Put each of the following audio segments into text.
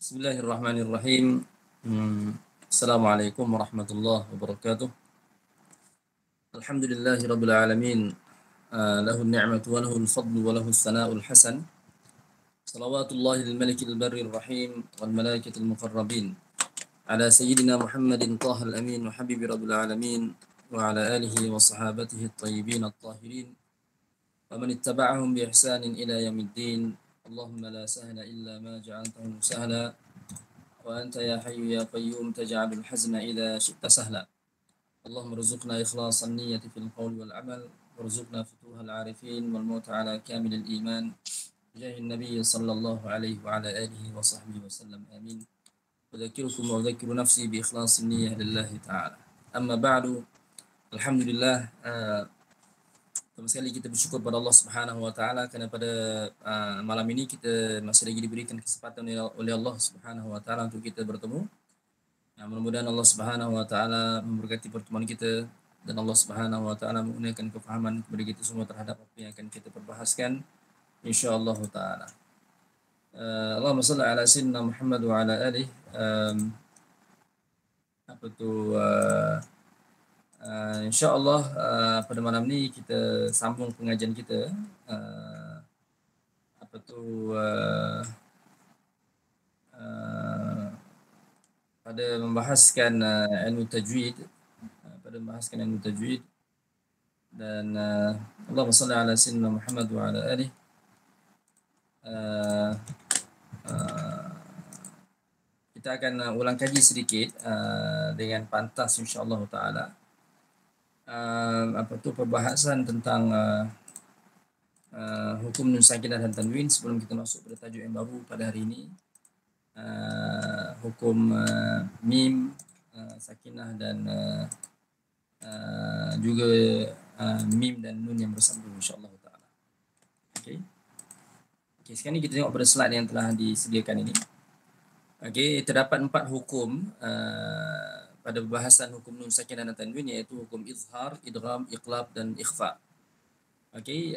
Bismillahirrahmanirrahim. Assalamualaikum warahmatullahi wabarakatuh. Alhamdulillahi rabbil alamin. Lahu ni'matu wa lahu al-fadlu wa lahu as-sana'ul hasan. Salawatullahi lil malikil barrir rahim wal malaikatil muqarrabin. Ala sayyidina Muhammadin tahal amin wa habibi rabbil alamin wa ala alihi wa sahabatihi at-tayyibin at-tahirin wa man ittaba'ahum bi ihsanin ila yaumiddin. Allahumma la sahla illa ma ja'altahu sahla وأنت يا حي يا قيوم تجعل الحزن إذا شئت سهلا. اللهم ارزقنا إخلاص النية في القول والعمل وارزقنا فتوح العارفين والموت على كامل الإيمان بجاه النبي صلى الله عليه وعلى آله وصحبه وسلم آمين. أذكركم وأذكر نفسي بإخلاص النية لله تعالى. أما بعد الحمد لله. Pertama sekali kita bersyukur pada Allah Subhanahu wa taala karena pada malam ini kita masih lagi diberikan kesempatan oleh Allah Subhanahu wa taala untuk kita bertemu. Mudah-mudahan Allah Subhanahu wa taala memberkati pertemuan kita dan Allah Subhanahu wa taala menggunakan kefahaman kepada kita semua terhadap apa yang akan kita perbahaskan insyaallah taala. Allahumma shalli ala sayyidina Muhammad wa ala alihi. InsyaAllah pada malam ni kita sambung pengajian kita pada membahaskan ilmu tajwid, dan Allahumma salli ala sayyidina Muhammad wa ala alihi. Kita akan ulang kaji sedikit dengan pantas insyaallah taala. Perbahasan tentang hukum nun sakinah dan tanwin sebelum kita masuk pada tajuk yang baru pada hari ini, hukum mim sakinah dan juga mim dan nun yang bersambung insyaallah taala. Okey, sekarang ni kita tengok pada slide yang telah disediakan ini. Okey, terdapat 4 hukum pada pembahasan hukum nun sakinah dan tanwin, iaitu hukum izhar, idgham, iqlab dan ikhfa. Okey,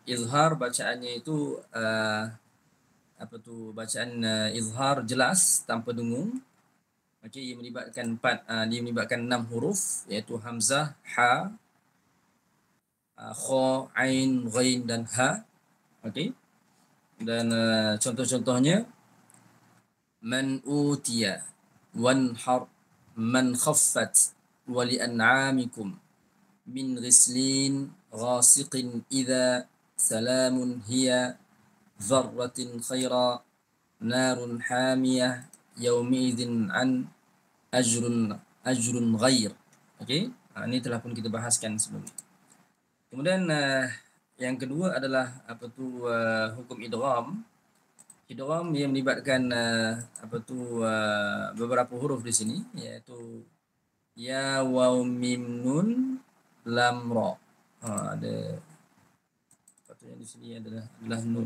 izhar bacaannya itu bacaan izhar jelas tanpa dengung. Okey, ia melibatkan 6 huruf, iaitu hamzah, ha, kha, ain, ghain dan ha. Okey. Dan contoh-contohnya man utiya, wanhar, man khaffat, wali an'amikum, min ghislin, ghasiqin idha, salamun hiya, dharratin khaira, narun hamiyah, yawmi'idhin an, ajrun ghair. Okey, ini telah pun kita bahaskan sebelum ini. Kemudian yang kedua adalah hukum idgham. Idgham yang melibatkan beberapa huruf di sini, iaitu ya, waw, mim, nun, lam, ra. Ada patutnya di sini adalah nun.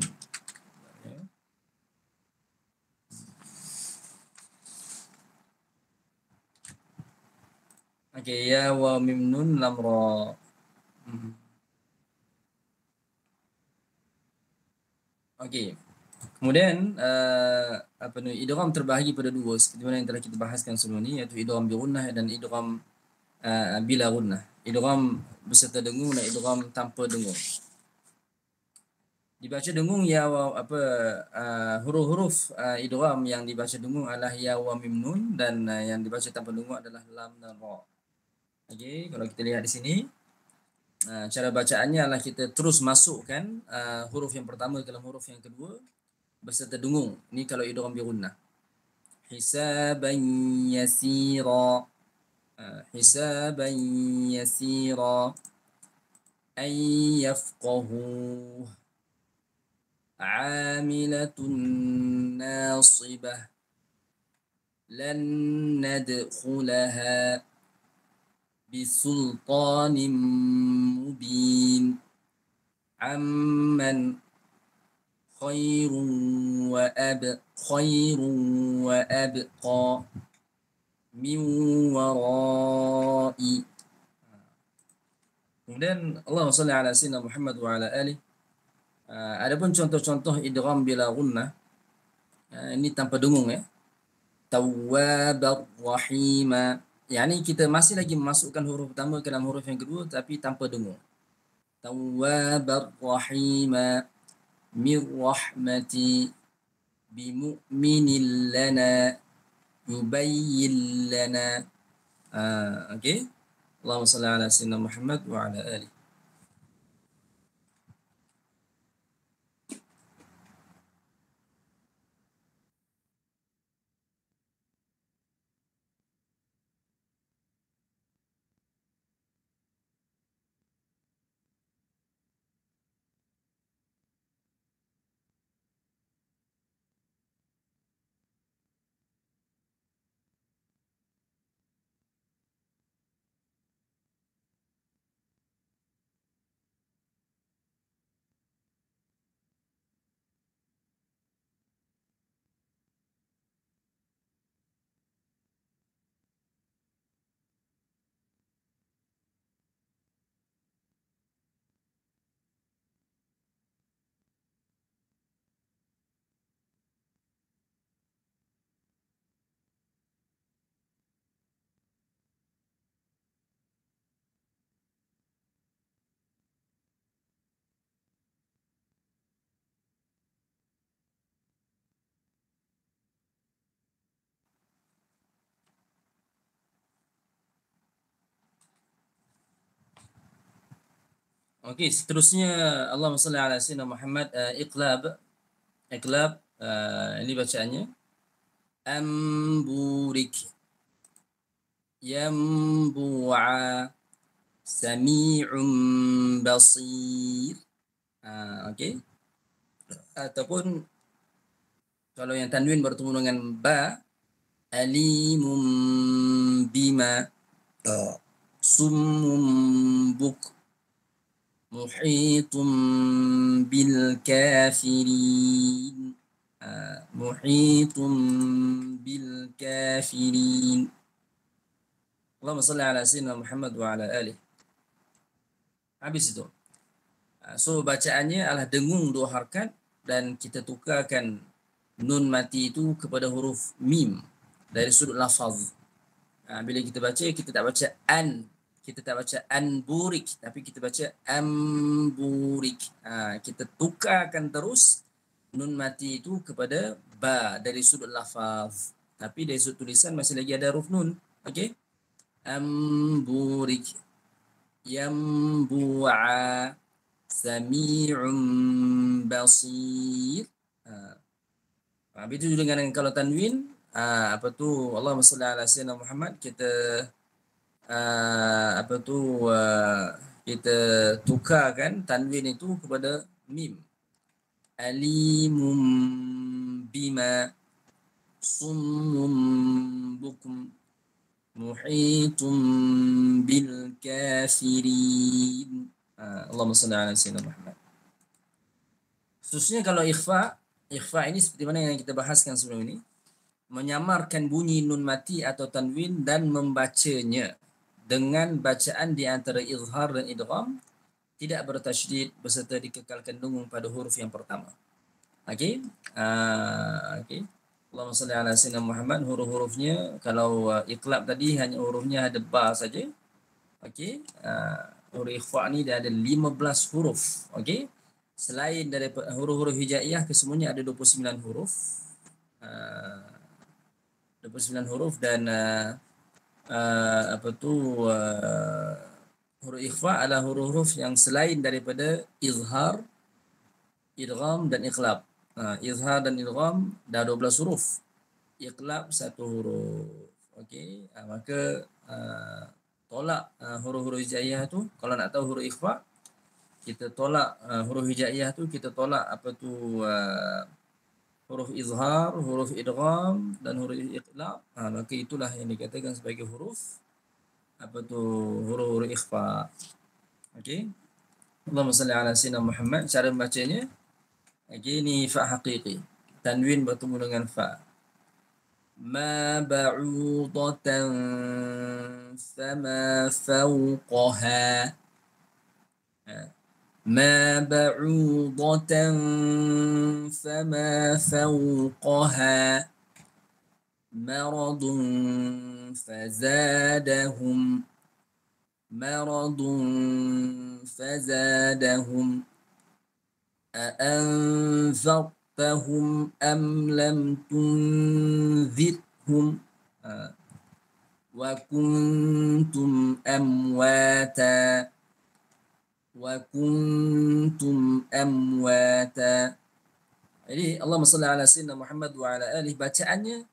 Okey, ya, waw, mim, nun, lam, ra. Okey. Kemudian idgham terbahagi pada 2 seperti mana yang telah kita bahaskan sebelum ni, iaitu idgham bi gunnah dan idgham bila gunnah. Idgham beserta dengung dan idgham tanpa dengung. Dibaca dengung ya, huruf-huruf idgham yang dibaca dengung adalah ya, wa, mim, nun, dan yang dibaca tanpa dengung adalah lam dan ra. Okey, kalau kita lihat di sini, cara bacaannya adalah kita terus masukkan huruf yang pertama ke dalam huruf yang kedua beserta dengung. Ini kalau idgham bi gunnah. Hisaban yasira, hisaban yasira, ay yafqahu, amilatun nasibah, lan nadkhulaha bisultanin mubin, amman khairun wa abqa, min warai. Kemudian Allahumma shalli ala sayyidina Muhammad wa ala alihi. Adapun contoh-contoh idgham bila gunnah, Ini tanpa dengung ya. Tawwabar rahima. Yani kita masih lagi memasukkan huruf pertama ke dalam huruf yang kedua tapi tanpa dengung. Tawwabar rahima. Mir rahmati. Bimu'minin lana. Yubayyin lana. Okey. Allahumma salli ala sayyidina Muhammad wa ala alihi. Okey, seterusnya Allahumma salli ala sayyidina Muhammad, iqlab. Iqlab, ini bacaannya amburik, yambu'a, sami'un basir. Okey. Ataupun kalau yang tanwin bertemu dengan ba, alimum bima, summun buk, muhitum bil kafirin. Muhitum bil kafirin. Allahumma salli ala sayyidina Muhammad wa ala alihi. Habis itu. So bacaannya adalah dengung dua harakat dan kita tukarkan nun mati itu kepada huruf mim dari sudut lafaz. Bila kita baca, kita tak baca an, kita tak baca anburik, tapi kita baca amburik. Kita tukarkan terus nun mati itu kepada ba dari sudut lafaz. Tapi dari sudut tulisan masih lagi ada huruf nun. Okey. Amburik, yambu'a, sami'un basir. Begitu juga dengan kalau tanwin, apa tu, Allahumma salli ala sayyidina Muhammad, kita kita tukarkan tanwin itu kepada mim. Alimum bima, summum bukum, muhitum bil kafirin. Allahumma salli ala sayyidina Muhammad. Khususnya kalau ikhfa ini seperti mana yang kita bahaskan sebelum ini, menyamarkan bunyi nun mati atau tanwin dan membacanya dengan bacaan di antara izhar dan idgham, tidak bertasydid beserta dikekalkan dengung pada huruf yang pertama. Okey. Okey. Allahumma salli ala sayyidina Muhammad. Huruf-hurufnya kalau iqlab tadi hanya hurufnya ada ba saja. Okey. Huruf ikhfa ni dia ada 15 huruf. Okey. Selain daripada huruf-huruf hijaiyah, kesemuanya ada 29 huruf. 29 huruf dan huruf ikhfa adalah huruf-huruf yang selain daripada izhar, idgham dan iqlab. Izhar dan idgham dah 12 huruf. Iqlab 1 huruf. Okey, maka tolak huruf-huruf hijaiyah tu. Kalau nak tahu huruf ikhfa, kita tolak huruf hijaiyah tu, kita tolak huruf izhar, huruf idgham dan huruf iqlab. Maka itulah yang dikatakan sebagai huruf huruf ikhfa. Okey. Allahumma salli ala sayyidina Muhammad. Cara membacanya, okey, ni fa haqiqi. Tanwin bertemu dengan fa. Ma ba'udatan fama fawqaha. ما بعوضة فما فوقها مرض فزادهم مرض فزادهم أأنذرتهم أم لم تنذرهم وكنتم أمواتا Jadi Allahumma salli ala sayyidina Muhammad wa ala alihi, bacaannya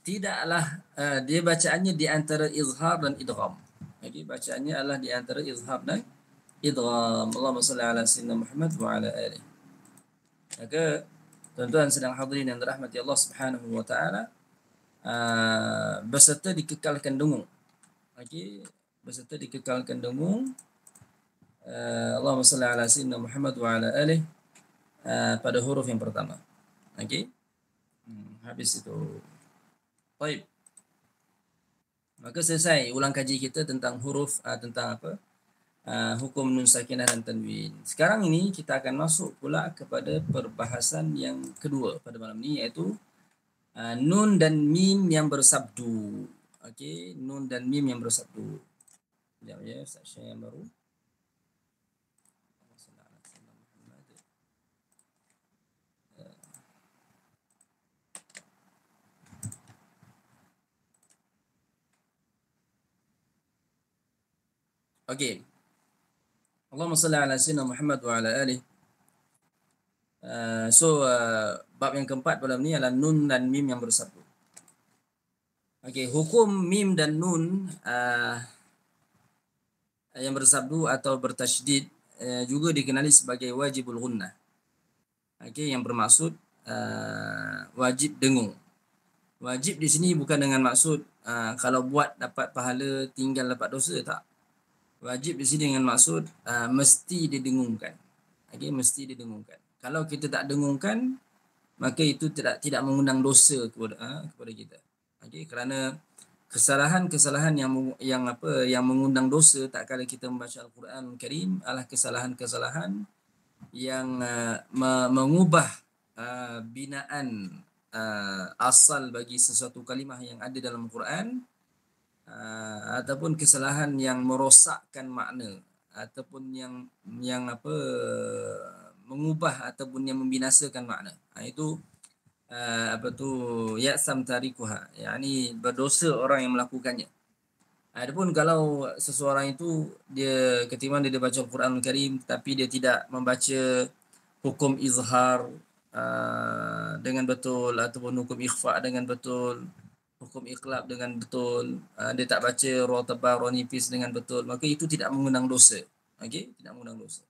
tidaklah dia bacaannya di antara izhar dan idgham. Jadi bacaannya adalah di antara izhar dan idgham. Allahumma salli ala sayyidina Muhammad wa ala alihi. Maka tuan-tuan sedang hadirin yang dirahmati Allah Subhanahu wa taala, beserta dikekalkan dengung. Okey, beserta dikekalkan dengung. Allahumma salli ala sayyidina Muhammad wa ala alihi pada huruf yang pertama. Okey. Habis itu. Baik. Maka selesai ulang kaji kita tentang huruf tentang apa? Hukum nun sakinah dan tanwin. Sekarang ini kita akan masuk pula kepada perbahasan yang kedua pada malam ini, iaitu nun dan mim yang bersabdu. Okey, nun dan mim yang bersabdu. Sekejap ya, Ustaz Syekh yang baru. Okey. Allahumma salli ala sayyidina Muhammad wa ala alihi. Bab yang keempat malam ni adalah nun dan mim yang bersabdu. Okey, hukum mim dan nun yang bersabdu atau bertasydid juga dikenali sebagai wajibul gunnah. Okey, yang bermaksud wajib dengung. Wajib di sini bukan dengan maksud kalau buat dapat pahala, tinggal dapat dosa, tak. Wajib di sini dengan maksud mesti didengungkan. Okey, mesti didengungkan. Kalau kita tak dengungkan, maka itu tidak mengundang dosa kepada kita. Okey, kerana kesalahan-kesalahan yang mengundang dosa tak kala kita membaca Al-Quran Karim adalah kesalahan-kesalahan yang mengubah binaan asal bagi sesuatu kalimah yang ada dalam Quran, ataupun kesalahan yang merosakkan makna, ataupun yang mengubah ataupun yang membinasakan makna. Itu ya'sam tarikuha, yakni berdosa orang yang melakukannya. Adapun kalau seseorang itu dia ketimbang dia baca Al-Quran Al-Karim tapi dia tidak membaca hukum izhar dengan betul, ataupun hukum ikhfa dengan betul, hukum iqlab dengan betul, dia tak baca ra tebal ra nipis dengan betul, maka itu tidak mengundang dosa. Okey, tidak mengundang dosa.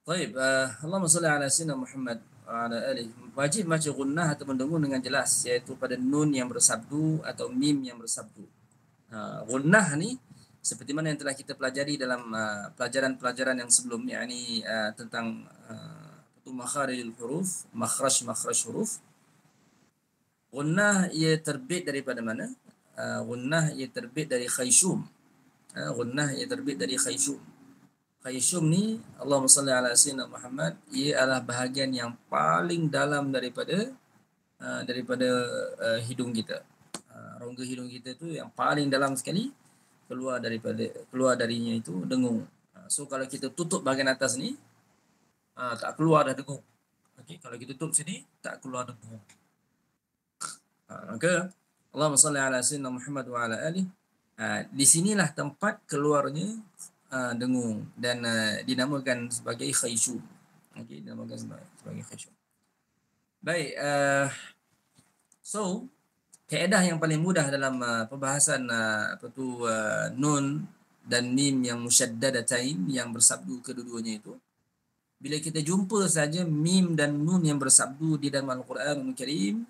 Baik, Allahumma salli ala sayyidina Muhammad wa ala alihi. Wajib baca gunnah atau mendengung dengan jelas, iaitu pada nun yang bersabdu atau mim yang bersabdu. Gunnah ni seperti mana yang telah kita pelajari dalam pelajaran-pelajaran yang sebelum, yakni tentang makharijul huruf, makhraj huruf. Gunnah ia terbit daripada mana? Gunnah ia terbit dari khayshum. Gunnah ia terbit dari khayshum. Khayshum ni, Allahumma salli ala sayyidina Muhammad, ia adalah bahagian yang paling dalam daripada hidung kita. Rongga hidung kita tu yang paling dalam sekali, keluar darinya itu dengung. So kalau kita tutup bahagian atas ni, tak keluar dah dengung. Okey, kalau kita tutup sini, tak keluar dengung. Maka Allahumma salli ala sayyidina Muhammad wa ala alihi. Di sinilah tempat keluarnya dengung dan dinamakan sebagai khayshum. Okey, dinamakan sebagai khayshum. Baik, so kaedah yang paling mudah dalam pembahasan nun dan mim yang musyaddadatain yang bersabdu kedua-duanya itu, bila kita jumpa saja mim dan nun yang bersabdu di dalam Al-Quranul Karim,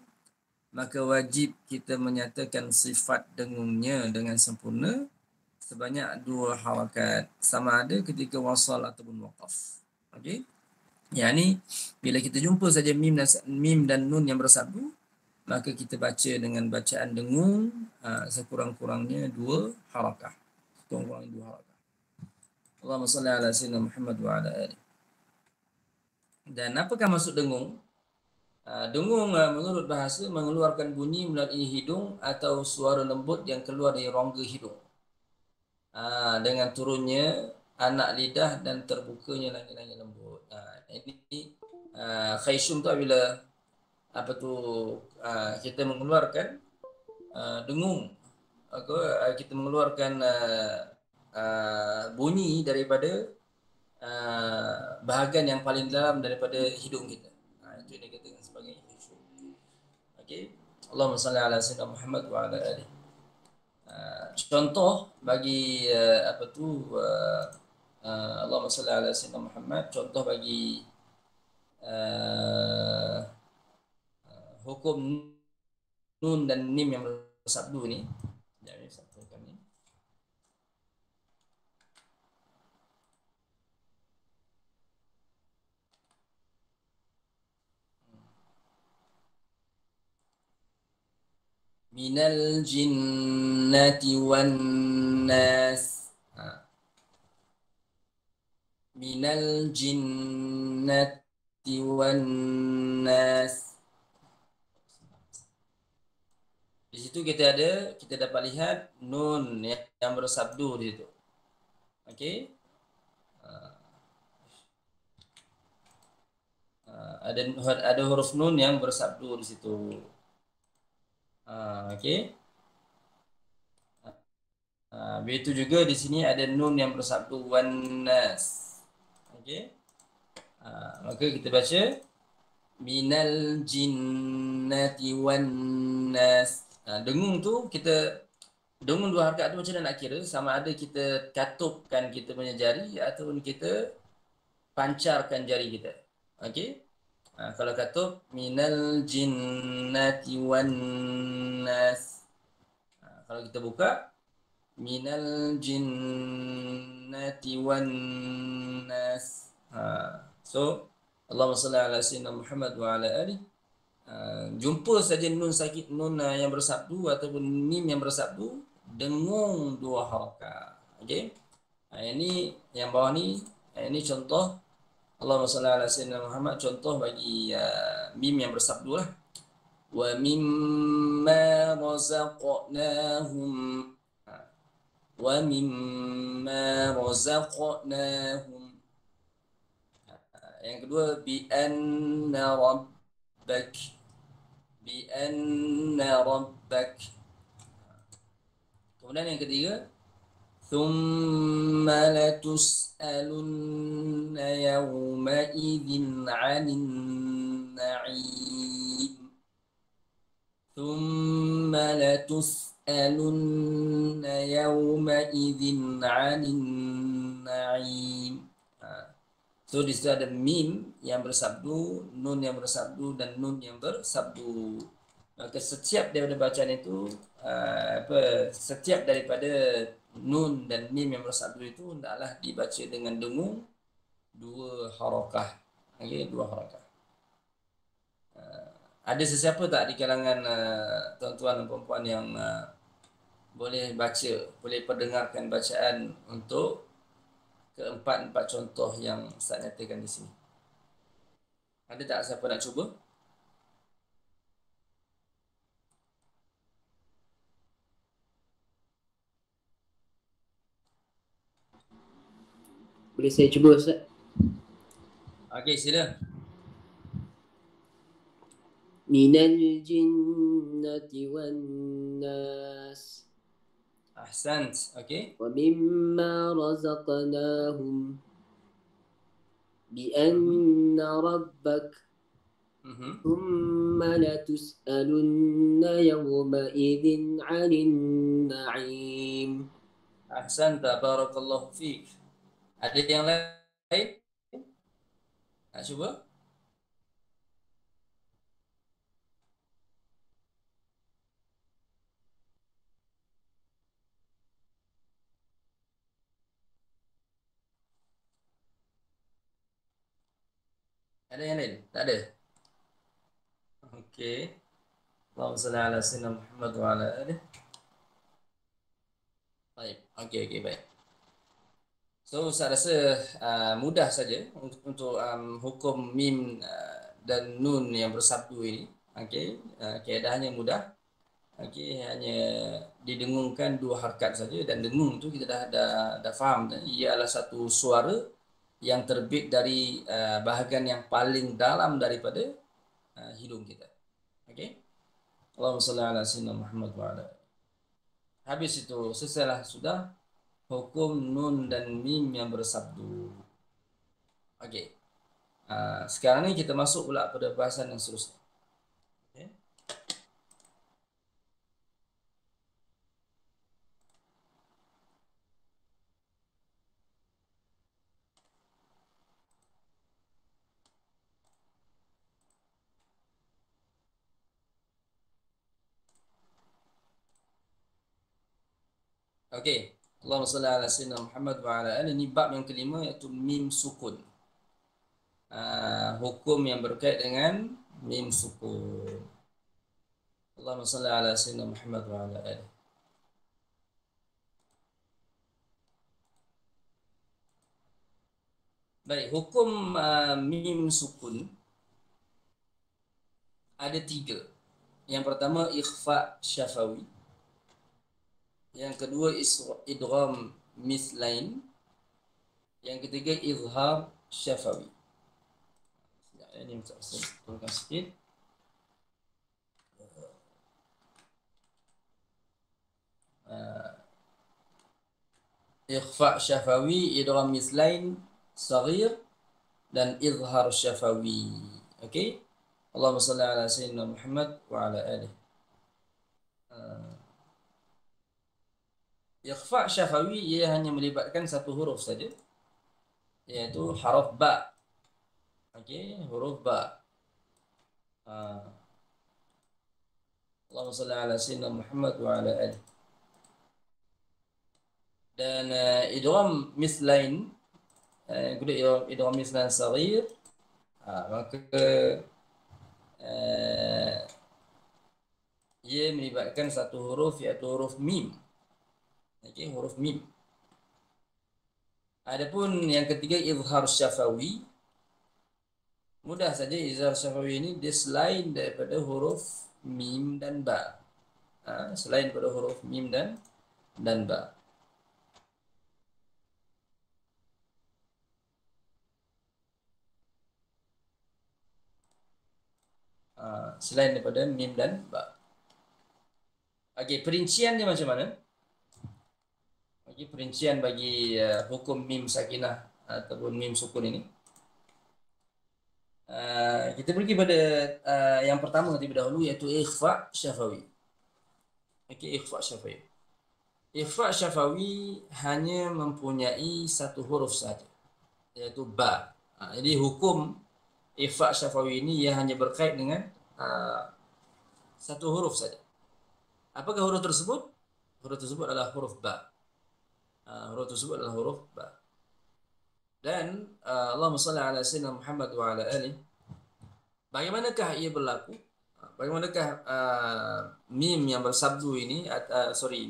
maka wajib kita menyatakan sifat dengungnya dengan sempurna sebanyak 2 harakat, sama ada ketika wasal ataupun waqaf. Okey. Yani bila kita jumpa saja mim dan nun yang bersabdu, maka kita baca dengan bacaan dengung sekurang-kurangnya 2 harakah. Sekurang-kurangnya 2 harakah. Allahumma salli ala sayyidina Muhammad wa ala alihi. Dan apakah maksud dengung? Dengung menurut bahasa mengeluarkan bunyi melalui hidung atau suara lembut yang keluar dari rongga hidung. Dengan turunnya anak lidah dan terbukanya langit-langit lembut. Ini khayshum tu bila kita mengeluarkan dengung, kita mengeluarkan bunyi daripada bahagian yang paling dalam daripada hidung kita. Itu yang dikatakan sebagai khayshum. Okey. Allahumma salli ala sayyidina Muhammad wa ala alihi. Contoh bagi Allahumma salli ala sayyidina Muhammad, contoh bagi hukum nun dan mim yang bersabdu ni. Jadi satukan ni. Minal jinnati wan nas. Minal jinnati wan nas. Di situ kita dapat lihat nun yang bersabdu di situ. Okey. Ada huruf nun yang bersabdu di situ. Okey. Begitu juga di sini ada nun yang bersabdu wan nas. Okey. Maka kita baca minal jinnati wan nas. Dengung tu dengung dua harakat tu macam mana nak kira? Sama ada kita katupkan kita punya jari ataupun kita pancarkan jari kita. Okey. Kalau katup minal jinnati wan nas. Kalau kita buka minal jinnati wan nas. So Allahumma salli ala sayyidina Muhammad wa ala alihi. Jumpa saja nun sakit, nun yang bersabdu ataupun mim yang bersabdu, dengung dua harakat. Okey. Ini yang bawah ni, ini contoh Allahumma salli ala sayyidina Muhammad, contoh bagi mim yang bersabdu lah. Wa mimma razaqnahum. Wa mimma razaqnahum. Yang kedua bi anna rabbak. Bi anna rabbak. Kemudian yang ketiga, thumma latus'alunna yawma'idhin 'anil na'im. Thumma latus'alunna yawma'idhin 'anil na'im. So di situ ada mim yang bersabdu, nun yang bersabdu dan nun yang bersabdu. Maka setiap daripada bacaan itu setiap daripada nun dan mim yang bersabdu itu hendaklah dibaca dengan dengung dua harakah. Okey, dua harakah. Ada sesiapa tak di kalangan tuan-tuan dan puan-puan yang boleh baca, boleh perdengarkan bacaan untuk keempat contoh yang Ustaz nyatakan di sini? Ada tak siapa nak cuba? Boleh saya cuba, Ustaz? Okey, sila. Minal jinnati wan nas. Ahsant. Okey. Wa mimma razaqnahum. Bi anna rabbak. Thumma latus'alunna yawma'idhin 'anil na'im. Ahsant. Barakallahu fiik. Ada yang lain? Nak cuba? Ada yang lain? Tak ada? Okey. Allahumma salli ala sayyidina Muhammad wa ala alihi. Baik. Okey, baik. So saya rasa mudah saja untuk hukum mim dan nun yang bersabdu ini. Okey, keadaannya mudah. Okey, hanya didengungkan dua harakat saja, dan dengung tu kita dah faham dah. Ia adalah satu suara yang terbit dari bahagian yang paling dalam daripada hidung kita. Okey. Allahumma salli ala sayyidina Muhammad wa ala. Habis itu selesailah sudah hukum nun dan mim yang bersabdu. Okey. Sekarang ni kita masuk pula pada bahasan yang seterusnya. Okay. Okey. Allahumma salli ala sayyidina Muhammad wa ala alihi. Ini bab yang kelima, iaitu mim sukun. Hukum yang berkait dengan mim sukun. Allahumma salli ala sayyidina Muhammad wa ala alihi. Baik, hukum mim sukun ada 3. Yang pertama ikhfa syafawi. Yang kedua idgham mithlain. Yang ketiga izhar syafawi. Ini saya turunkan sikit. Ikhfa syafawi, idgham mithlain, saghir, dan izhar syafawi. Okey. Allahumma salli ala sayyidina Muhammad wa ala alihi. Ikhfa syafawi ia hanya melibatkan satu huruf saja, iaitu huruf ba. Okey, huruf ba. Allahumma salli ala sayyidina Muhammad wa ala alihi. Dan idgham mithlain, idgham mithlain saghir, maka ia melibatkan satu huruf, iaitu huruf mim. Okey, huruf mim. Adapun yang ketiga izhar syafawi, mudah saja. Izhar syafawi ini dia selain daripada huruf mim dan ba. Selain daripada huruf mim dan ba. Selain daripada mim dan ba. Okey, perinciannya macam mana? Okey, perincian bagi hukum mim sakinah ataupun mim sukun ini. Kita pergi pada yang pertama terlebih dahulu, iaitu ikhfa syafawi. Okey, ikhfa syafawi. Ikhfa syafawi hanya mempunyai satu huruf saja, iaitu ba. Jadi hukum ikhfa syafawi ini ia hanya berkait dengan satu huruf saja. Apakah huruf tersebut? Huruf tersebut adalah huruf ba. Huruf tersebut adalah huruf ba. Dan Allahumma salli ala sayyidina Muhammad wa ala alihi. Bagaimanakah ia berlaku? Bagaimanakah mim yang bersabdu ini,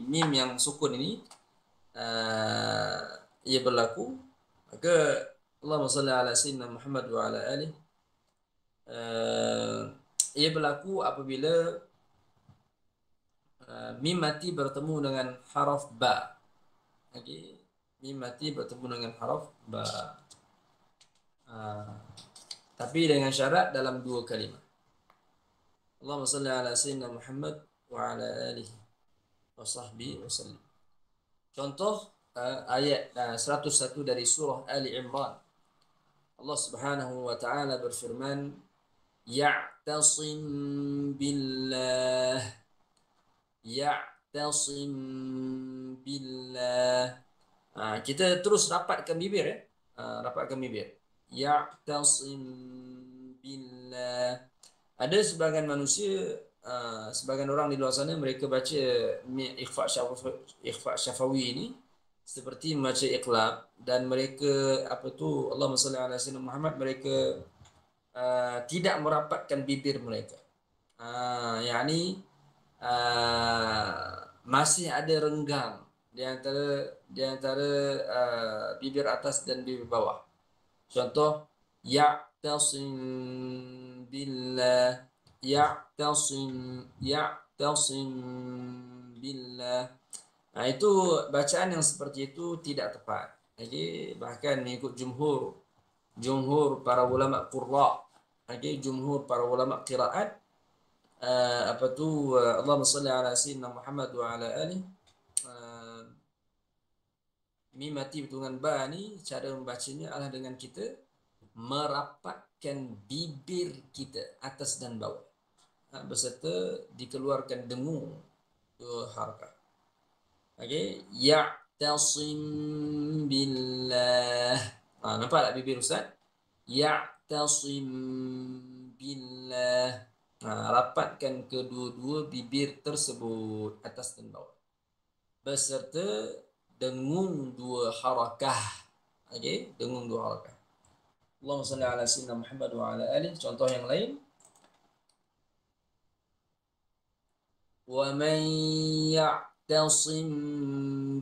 mim yang sukun ini ia berlaku? Maka Allahumma salli ala sayyidina Muhammad wa ala alihi. Ia berlaku apabila mim mati bertemu dengan haraf ba. Okey, mim mati bertemu dengan haraf ba. Tapi dengan syarat dalam 2 kalimah. Allahumma salli ala sayyidina Muhammad wa ala alihi wa sahbihi wa sallim. Contoh ayat 101 dari surah Ali Imran. Allah Subhanahu wa taala berfirman, ya'tasim billah. Ya'tasim billah. Kita terus rapatkan bibir, ya. Rapatkan bibir. Ya'tasim billah. Ada sebagian manusia, sebagian orang di luar sana, mereka baca ikhfa syafawi ini seperti membaca iqlab, dan mereka Allahumma salli ala sayyidina Muhammad, mereka tidak merapatkan bibir mereka. Yakni masih ada renggang di antara bibir atas dan bibir bawah. Contoh ya'tasim billah, ya'tasim billah. Nah, itu bacaan yang seperti itu tidak tepat. Jadi bahkan mengikut jumhur para ulama qurra, jumhur para ulama qiraat, Allahumma salli ala sayyidina Muhammad wa ala alihi, mim mati dengan ba ni cara membacanya adalah dengan kita merapatkan bibir kita atas dan bawah, beserta dikeluarkan dengung dua harakat. Ya'tasim billah. Nampak tak bibir Ustaz? Ya'tasim billah. Rapatkan kedua-dua bibir tersebut atas dan bawah, beserta dengung dua harakah. Dengung dua harakah. Allahumma salli ala sayyidina Muhammad wa ala alihi. Contoh yang lain, wa man ya'tasim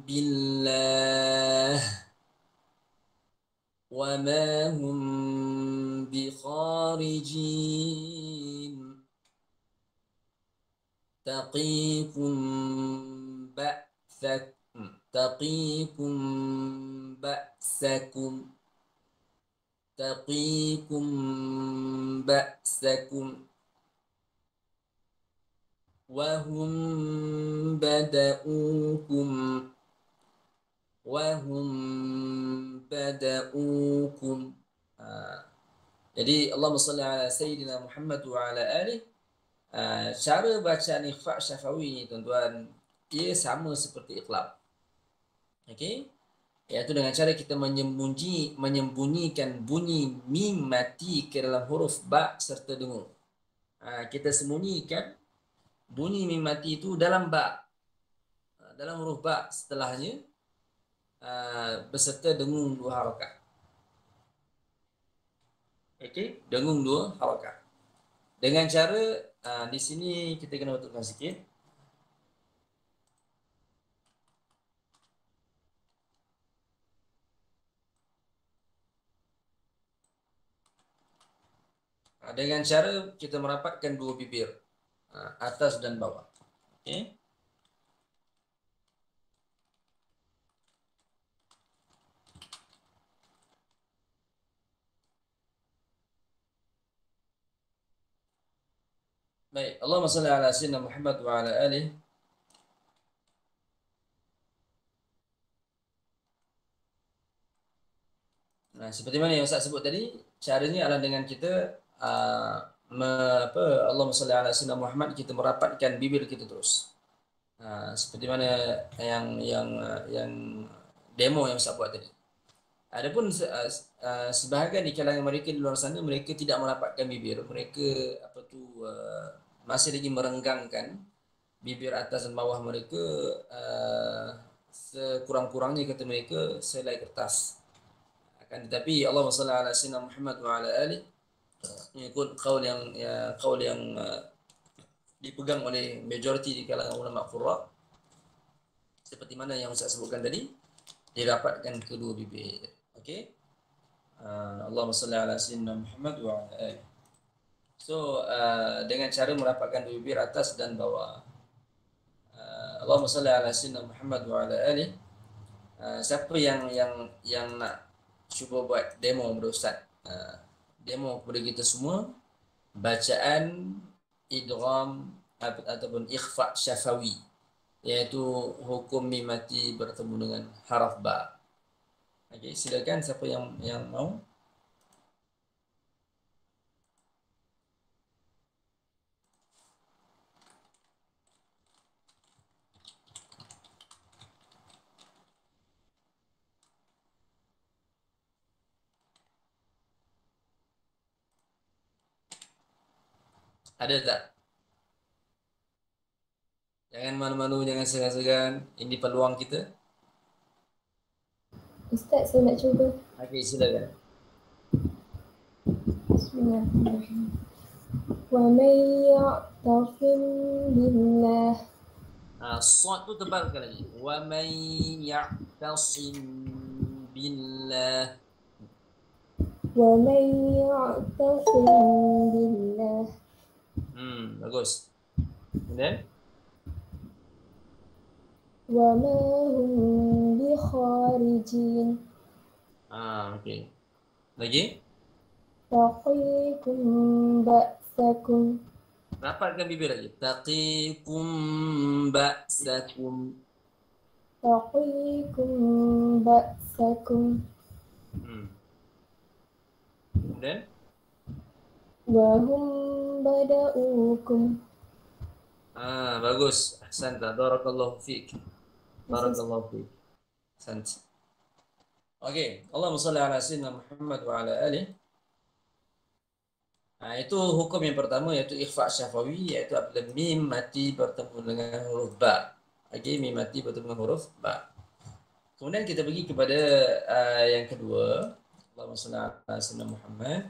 billah wa ma hum bikharijin taqikum ba'sakum wahum bada'ukum. Jadi Allahumma salli ala sayyidina Muhammad wa ala alihi. Cara bacaan ikhfa syafawi ni tuan-tuan, ia sama seperti iqlab. Iaitu dengan cara kita menyembunyikan bunyi mim mati ke dalam huruf ba serta dengung. Kita sembunyikan bunyi mim mati itu dalam ba, dalam huruf ba setelahnya, beserta dengung dua harakat. Dengung dua harakat. Dengan cara di sini kita kena betulkan sikit. Dengan cara kita merapatkan dua bibir, atas dan bawah. Baik, Allahumma salli ala sayyidina Muhammad wa ala alihi. Seperti mana yang Ustaz sebut tadi, caranya adalah dengan kita Allahumma salli ala sayyidina Muhammad, kita merapatkan bibir kita terus. Seperti mana yang demo yang Ustaz buat tadi. Adapun sebahagian di kalangan mereka di luar sana, mereka tidak merapatkan bibir. Mereka masih lagi merenggangkan bibir atas dan bawah mereka, sekurang-kurangnya kata mereka selai kertas. Akan tetapi Allahumma salli ala sayyidina Muhammad wa ala alihi mengikut qaul yang dipegang oleh majoriti di kalangan ulama qurra, seperti mana yang Ustaz sebutkan tadi, dirapatkan kedua bibir. Allahumma salli ala sayyidina Muhammad wa ala alihi. So dengan cara merapatkan dua bibir atas dan bawah. Allahumma salli ala sayyidina Muhammad wa ala alihi. Siapa yang nak cuba buat demo kepada Ustaz, demo kepada kita semua bacaan idgham ataupun ikhfa syafawi, iaitu hukum mim mati bertemu dengan haraf ba. Silakan siapa yang mau. Ada tak? Jangan malu-malu, jangan segan-segan. Ini peluang kita. Ustaz, saya nak cuba. Silakan. Bismillahirrahmanirrahim. Wa may ya'tasim billah. Shad tu tebal sekali lagi. Wa man ya'tasim billah. ومن يعتصم بالله Bagus. Kemudian وما هم بخارجين okey. Lagi? تقيكم بأسكم Rapatkan bibir lagi. Taqikum ba'sakum. تقيكم بأسكم Kemudian وهم بدؤوكم bagus. Ahsanta. Barakallahu fiik. Barakallahu fiik. Ahsant. Okey, Allahumma shalli ala sayyidina Muhammad wa ala alihi. Itu hukum yang pertama iaitu ikhfa syafawi, iaitu apabila mim mati bertemu dengan huruf ba. Okey, mim mati bertemu dengan huruf ba. Kemudian kita pergi kepada yang kedua. Allahumma shalli ala sayyidina Muhammad.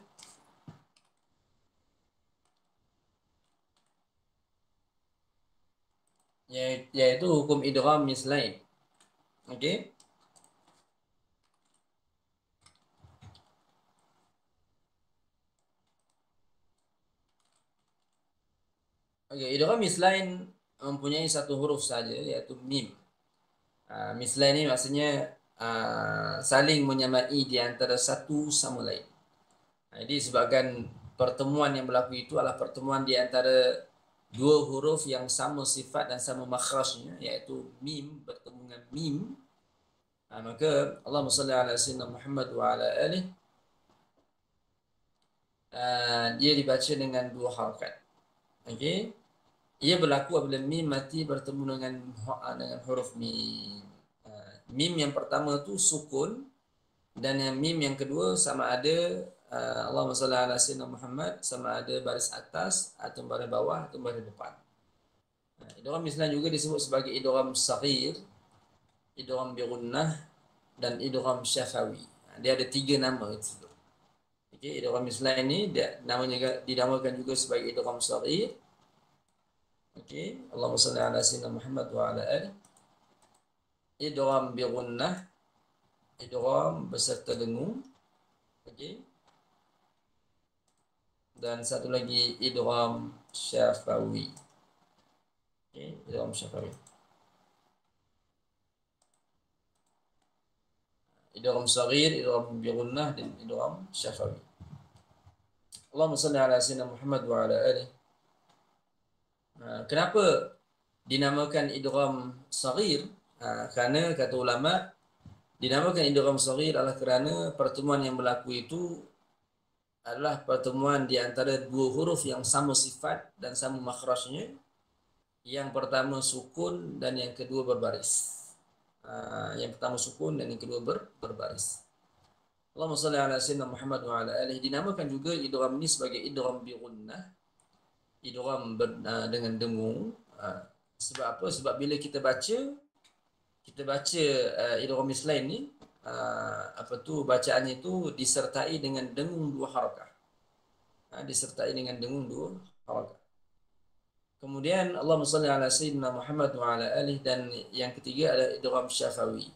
Yaitu hukum idgham mislain. Okey. Okey, idgham mislain mempunyai satu huruf saja iaitu mim. Mislain ini maksudnya saling menyamai di antara satu sama lain. Jadi sebabkan pertemuan yang berlaku itu adalah pertemuan di antara dua huruf yang sama sifat dan sama makhrajnya, iaitu mim bertemu dengan mim. Maka Allahumma salli ala sayyidina Muhammad wa ala alihi, dia dibaca dengan dua harakat. Okey. Ia berlaku apabila mim mati bertemu dengan huruf mim. Mim yang pertama tu sukun dan yang mim yang kedua sama ada Allahumma salli ala sayyidina Muhammad sama ada baris atas atau baris bawah atau baris depan. Idgham Islam juga disebut sebagai idgham saghir, idgham bi gunnah dan idgham syafawi. Dia ada 3 nama itu. Okey, idgham Islam ini namanya dinamakan juga sebagai idgham saghir. Okey, Allahumma salli ala sayyidina Muhammad wa ala alihi. Idgham bi gunnah, idgham beserta dengung. Okey. Dan satu lagi idgham syafawi. Okey, idgham syafawi. Idgham saghir, idgham bi gunnah dan idgham syafawi. Allahumma salli ala sayyidina Muhammad wa ala alihi. Kenapa dinamakan idgham saghir? Kerana kata ulama dinamakan idgham saghir adalah kerana pertemuan yang berlaku itu adalah pertemuan di antara dua huruf yang sama sifat dan sama makhrajnya. Yang pertama sukun dan yang kedua berbaris. Yang pertama sukun dan yang kedua berbaris. Allahumma salli ala sayyidina Muhammad wa ala alihi. Dinamakan juga idgham ini sebagai idgham bi gunnah. Idgham dengan dengung. Sebab apa? Sebab bila kita baca idgham mislain ni, bacaannya itu disertai dengan dengung 2 harakah. Disertai dengan dengung 2 harakah. Kemudian Allahumma salli ala sayyidina Muhammad wa ala alihi, dan yang ketiga adalah idgham syafawi.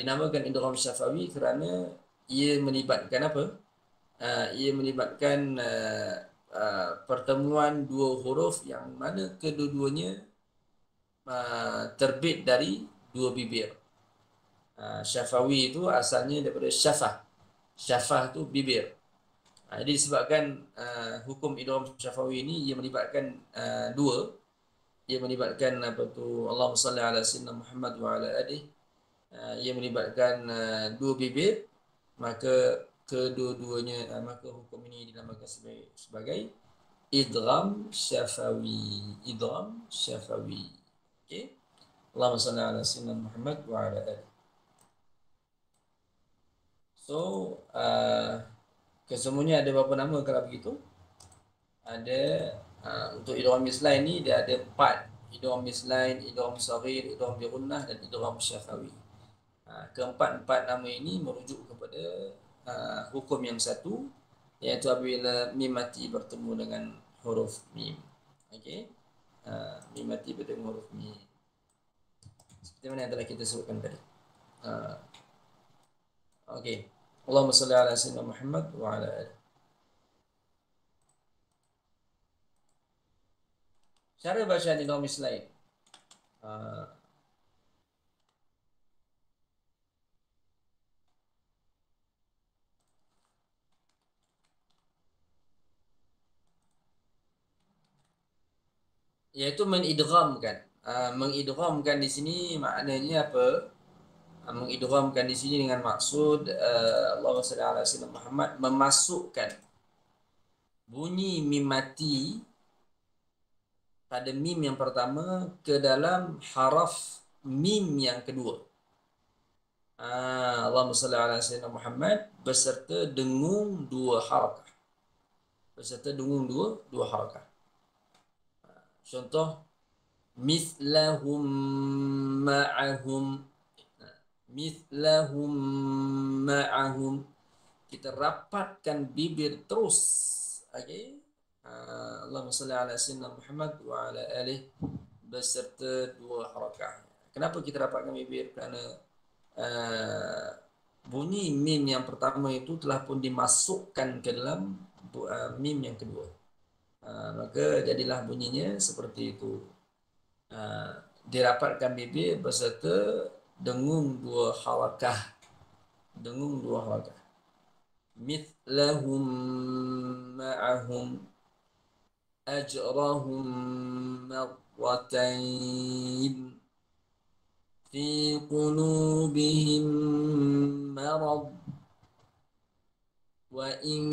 Dinamakan idgham syafawi kerana ia melibatkan apa? Ia melibatkan pertemuan 2 huruf yang mana kedua-duanya terbit dari 2 bibir. Syafawi itu asalnya daripada syafah. Syafah itu bibir. Jadi disebabkan hukum idgham syafawi ini ia melibatkan 2. Ia melibatkan Allahumma salli ala sayyidina Muhammad wa ala alihi. Ia melibatkan 2 bibir, maka kedua-duanya maka hukum ini dinamakan sebagai idgham syafawi. Idgham syafawi. Okey. Allahumma salli ala sayyidina Muhammad wa ala alihi. So, kesemuanya ada berapa nama kalau begitu? Ada untuk idgham mislain ni dia ada 4. Idgham mislain, idgham saghir, idgham bi gunnah dan idgham syafawi. Keempat-empat nama ini merujuk kepada hukum yang satu, iaitu apabila mim mati bertemu dengan huruf mim. Okey. Mim mati bertemu huruf mim. Seperti mana yang telah kita sebutkan tadi. Okey. Allahumma salli ala sayyidina Muhammad wa ala alihi. Cara baca dinomis lain. Iaitu mengidghamkan. Mengidghamkan di sini maknanya apa? Mengidghamkan di sini dengan maksud Allahumma salli ala sayyidina Muhammad, memasukkan bunyi mim mati pada mim yang pertama ke dalam haraf mim yang kedua. Allahumma salli ala sayyidina Muhammad beserta dengung dua harakah. Beserta dengung dua harakah. Contoh mithlahum ma'ahum. Mithlahum ma'ahum. Kita rapatkan bibir terus. Okey. Allahumma salli ala sayyidina Muhammad wa ala alihi beserta dua harakah. Kenapa kita rapatkan bibir? Kerana bunyi mim yang pertama itu telah pun dimasukkan ke dalam mim yang kedua. Maka jadilah bunyinya seperti itu. Dirapatkan bibir beserta dengung dua harakah. Dengung dua harakah. Mithlahum ma'ahum ajrahum marratain fi qulubihim marad wa in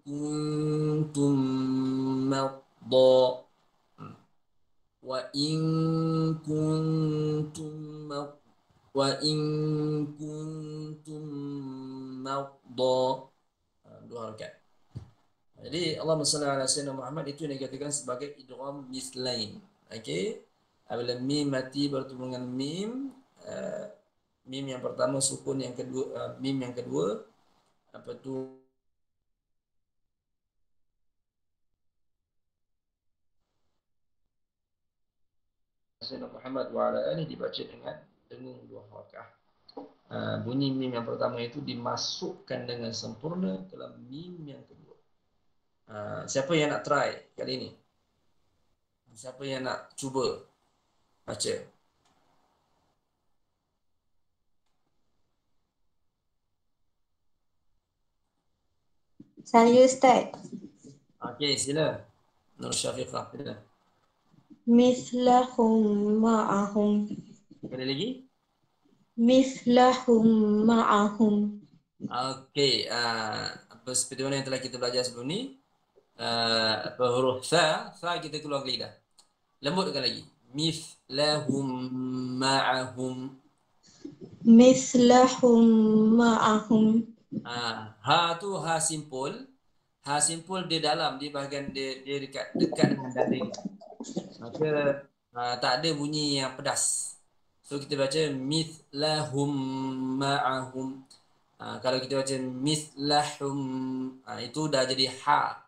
kuntum marda wa in kuntum marda. Dua harakat. Jadi Allahumma salli ala sayyidina Muhammad itu yang dikatakan sebagai idgham mislain. Okey. Apabila mim mati bertemu dengan mim, mim yang pertama sukun, yang kedua mim yang kedua apa tu sayyidina Muhammad wa ala alihi dibaca dengan dengung dua harakah. Bunyi mim yang pertama itu dimasukkan dengan sempurna ke dalam mim yang kedua. Siapa yang nak try kali ini? Siapa yang nak cuba baca? Saya Ustaz. Okey, sila. Nur Syafiqah, sila. Mislahum ma'ahum. Sekali lagi. Mislahum ma'ahum. Okey, apa seperti mana yang telah kita belajar sebelum ni? Huruf sa kita keluar ke lidah. Lembutkan lagi. Mithlahum ma'ahum. Mislahum ma'ahum. Ha tu ha simpul. Ha simpul dia dalam, di bahagian dia dekat dengan daring. Maka tak ada bunyi yang pedas. So kita baca mithlahum ma'ahum. Kalau kita baca mithlahum, itu dah jadi ha.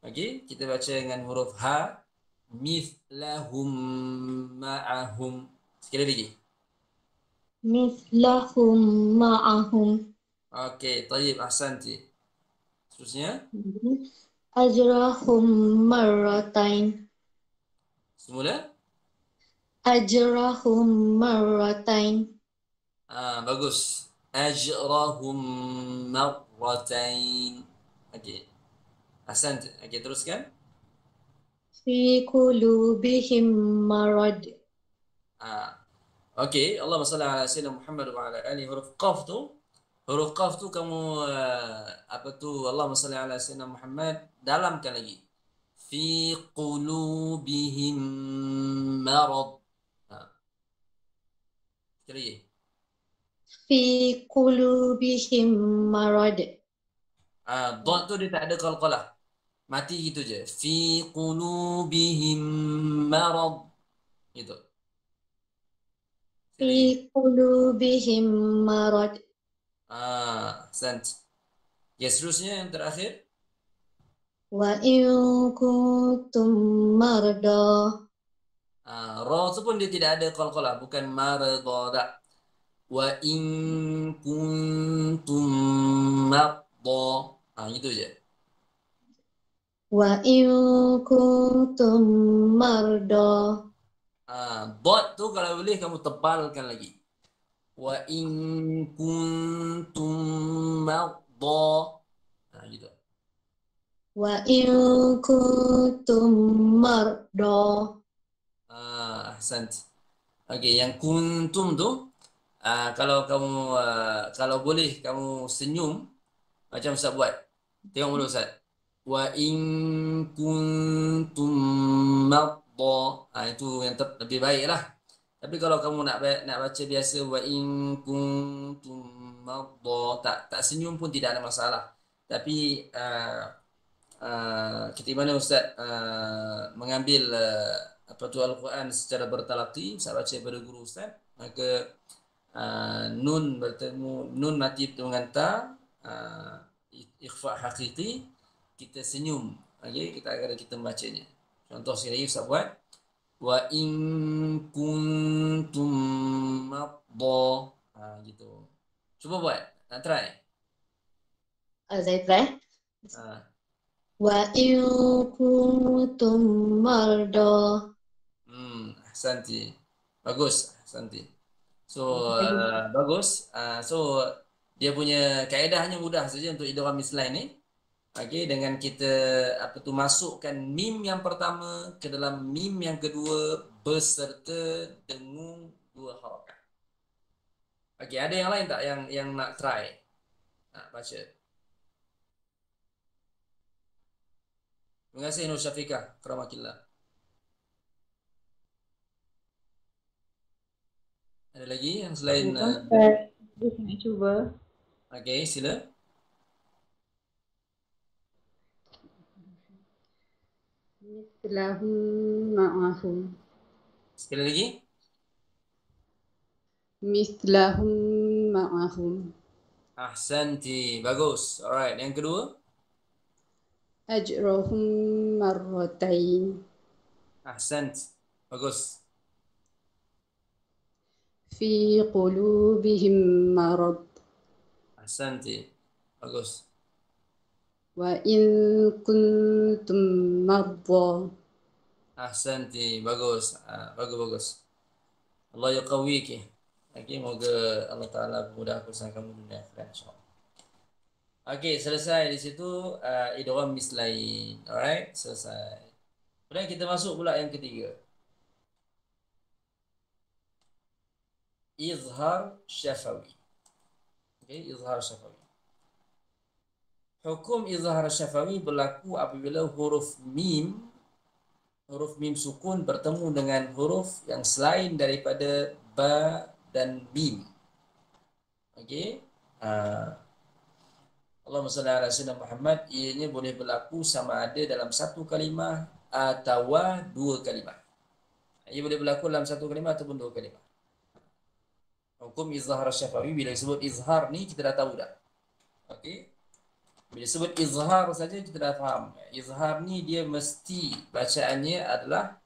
Okey, kita baca dengan huruf ha. Mithlahum ma'ahum. Sekali lagi. Mislahum ma'ahum. Okey, tayyib, ahsanti. Seterusnya. Ajrahum marratain. Semula. Ajrahum marratain. Bagus. Ajrahum marratain. Okey. Ahsanti. Okey, teruskan. Fi qulubihim marad. Okey, Allahumma salli ala sayyidina Muhammad wa ala alihi. Huruf qaf tu kamu Allahumma salli ala sayyidina Muhammad, dalamkan lagi. Fi qulubihim marad. Sekali lagi. Fi qulubihim marad. Dot tu dia tak ada qalqalah. Mati gitu je. Fi qulubihim marad. Gitu. Fi qulubihim marad. Sant. Ya, seterusnya yang terakhir. Wa in kuntum marda. Ra tu pun dia tidak ada qalqalah, bukan marada, tak. Wa in kuntum marda. Gitu je. Wa in kuntum marda. Dot tu kalau boleh kamu tebalkan lagi. Wa in kuntum marda. Gitu. Wa in kuntum marda. Ahsant. Okey, yang kuntum tu kalau kamu kalau boleh kamu senyum macam Ustaz buat. Tengok dulu Ustaz. Wa in kuntum marda. Itu yang lebih baik lah. Tapi kalau kamu nak baca biasa wa in kuntum marda, tak senyum pun tidak ada masalah. Tapi ketika mana Ustaz mengambil apa tu Al-Quran secara bertalaqi, Ustaz baca pada guru Ustaz, maka nun bertemu, nun mati bertemu dengan ta, ikhfa hakiki, kita senyum. Okay? Kita membacanya. Contoh sekali lagi Ustaz buat. Wa in kuntum marda. Gitu. Cuba buat. Nak try? Saya try. Wa in kuntum marda. Ahsanti. Bagus, ahsanti. So, bagus. So, dia punya kaedahnya mudah saja untuk idgham mislain ni. Okey, dengan kita masukkan mim yang pertama ke dalam mim yang kedua beserta dengung dua harakat. Okey, ada yang lain tak yang nak try? Nak baca? Terima kasih Nur Syafiqah, karamakillah. Ada lagi yang selain Saya nak cuba. Okey, sila. Mislahum ma'ahum. Sekali lagi. Mislahum ma'ahum. Ahsanti, bagus. Alright, yang kedua. Ajrahum marratain. Ahsant, bagus. Fi qulubihim marad. Ahsanti, bagus. Wa in kuntum marda. Ahsanti, bagus. Bagus. Allah yaqawiki. Okey, moga Allah Taala memudahkan urusan kamu dunia akhirat insya-Allah. Okey, selesai di situ idgham mislain. Alright, selesai. Kemudian kita masuk pula yang ketiga. Izhar syafawi. Okey, izhar syafawi. Hukum izhar syafawi berlaku apabila huruf mim sukun bertemu dengan huruf yang selain daripada ba dan mim. Okey. Allahumma salli ala sayyidina Muhammad, ianya boleh berlaku sama ada dalam satu kalimah atau dua kalimah. Ia boleh berlaku dalam satu kalimah ataupun dua kalimah. Hukum izhar syafawi, bila disebut izhar ni kita dah tahu dah. Okey. Bila disebut izhar saja kita dah faham. Izhar ni dia mesti bacaannya adalah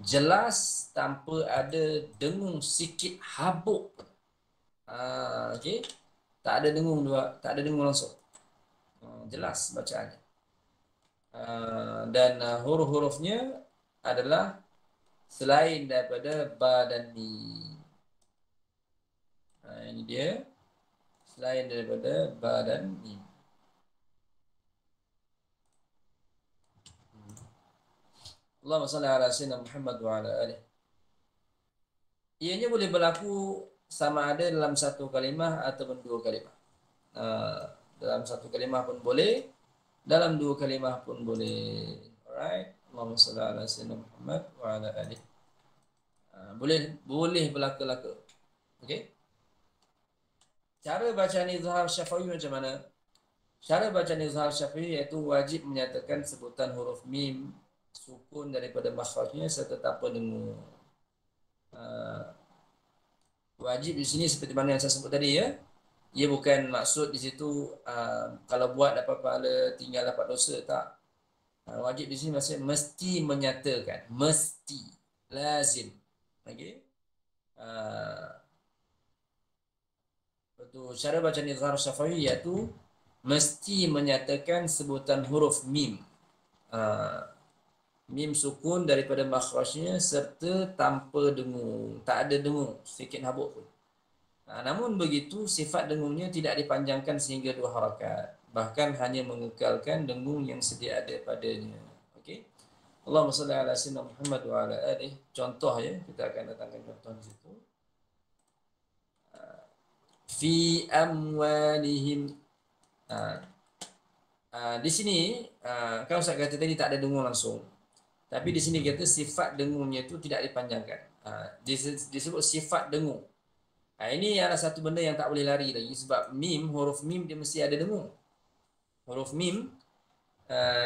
jelas tanpa ada dengung sikit habuk. Okey. Tak ada dengung langsung. Jelas bacaannya. Dan huruf-hurufnya adalah selain daripada ba dan mim. Ini dia. Selain daripada ba dan mim. Allahumma salli ala sayyidina Muhammad wa ala alihi. Ianya boleh berlaku sama ada dalam satu kalimah ataupun dua kalimah. Dalam satu kalimah pun boleh, dalam dua kalimah pun boleh. Alright. Allahumma salli ala sayyidina Muhammad wa ala alihi. Boleh berlaku-laku. Okey. Cara bacaan izhar syafawi macam mana? Cara bacaan izhar syafawi iaitu wajib menyatakan sebutan huruf mim sukun daripada makhrajnya serta tanpa dengung. Wajib di sini seperti mana yang saya sebut tadi ya. Ia bukan maksud di situ kalau buat dapat pahala, tinggal dapat dosa, tak. Wajib di sini maksudnya mesti menyatakan, mesti. lazim. Okey. Betul. Cara bacaan izhar syafawi iaitu mesti menyatakan sebutan huruf mim. Mim sukun daripada makhrajnya serta tanpa dengung. Tak ada dengung, sedikit habuk pun. Namun begitu, sifat dengungnya tidak dipanjangkan sehingga 2 harakat. Bahkan hanya mengekalkan dengung yang sedia ada padanya. Okey. Allahumma salli ala sayyidina Muhammad wa ala alihi. Contoh ya, kita akan datangkan contoh di situ. Fi amwalihim. Di sini kalau saya kata tadi tak ada dengung langsung. Tapi di sini kata sifat dengungnya itu tidak dipanjangkan. Disebut sifat dengung. Ini adalah satu benda yang tak boleh lari lagi sebab mim, huruf mim dia mesti ada dengung. Huruf mim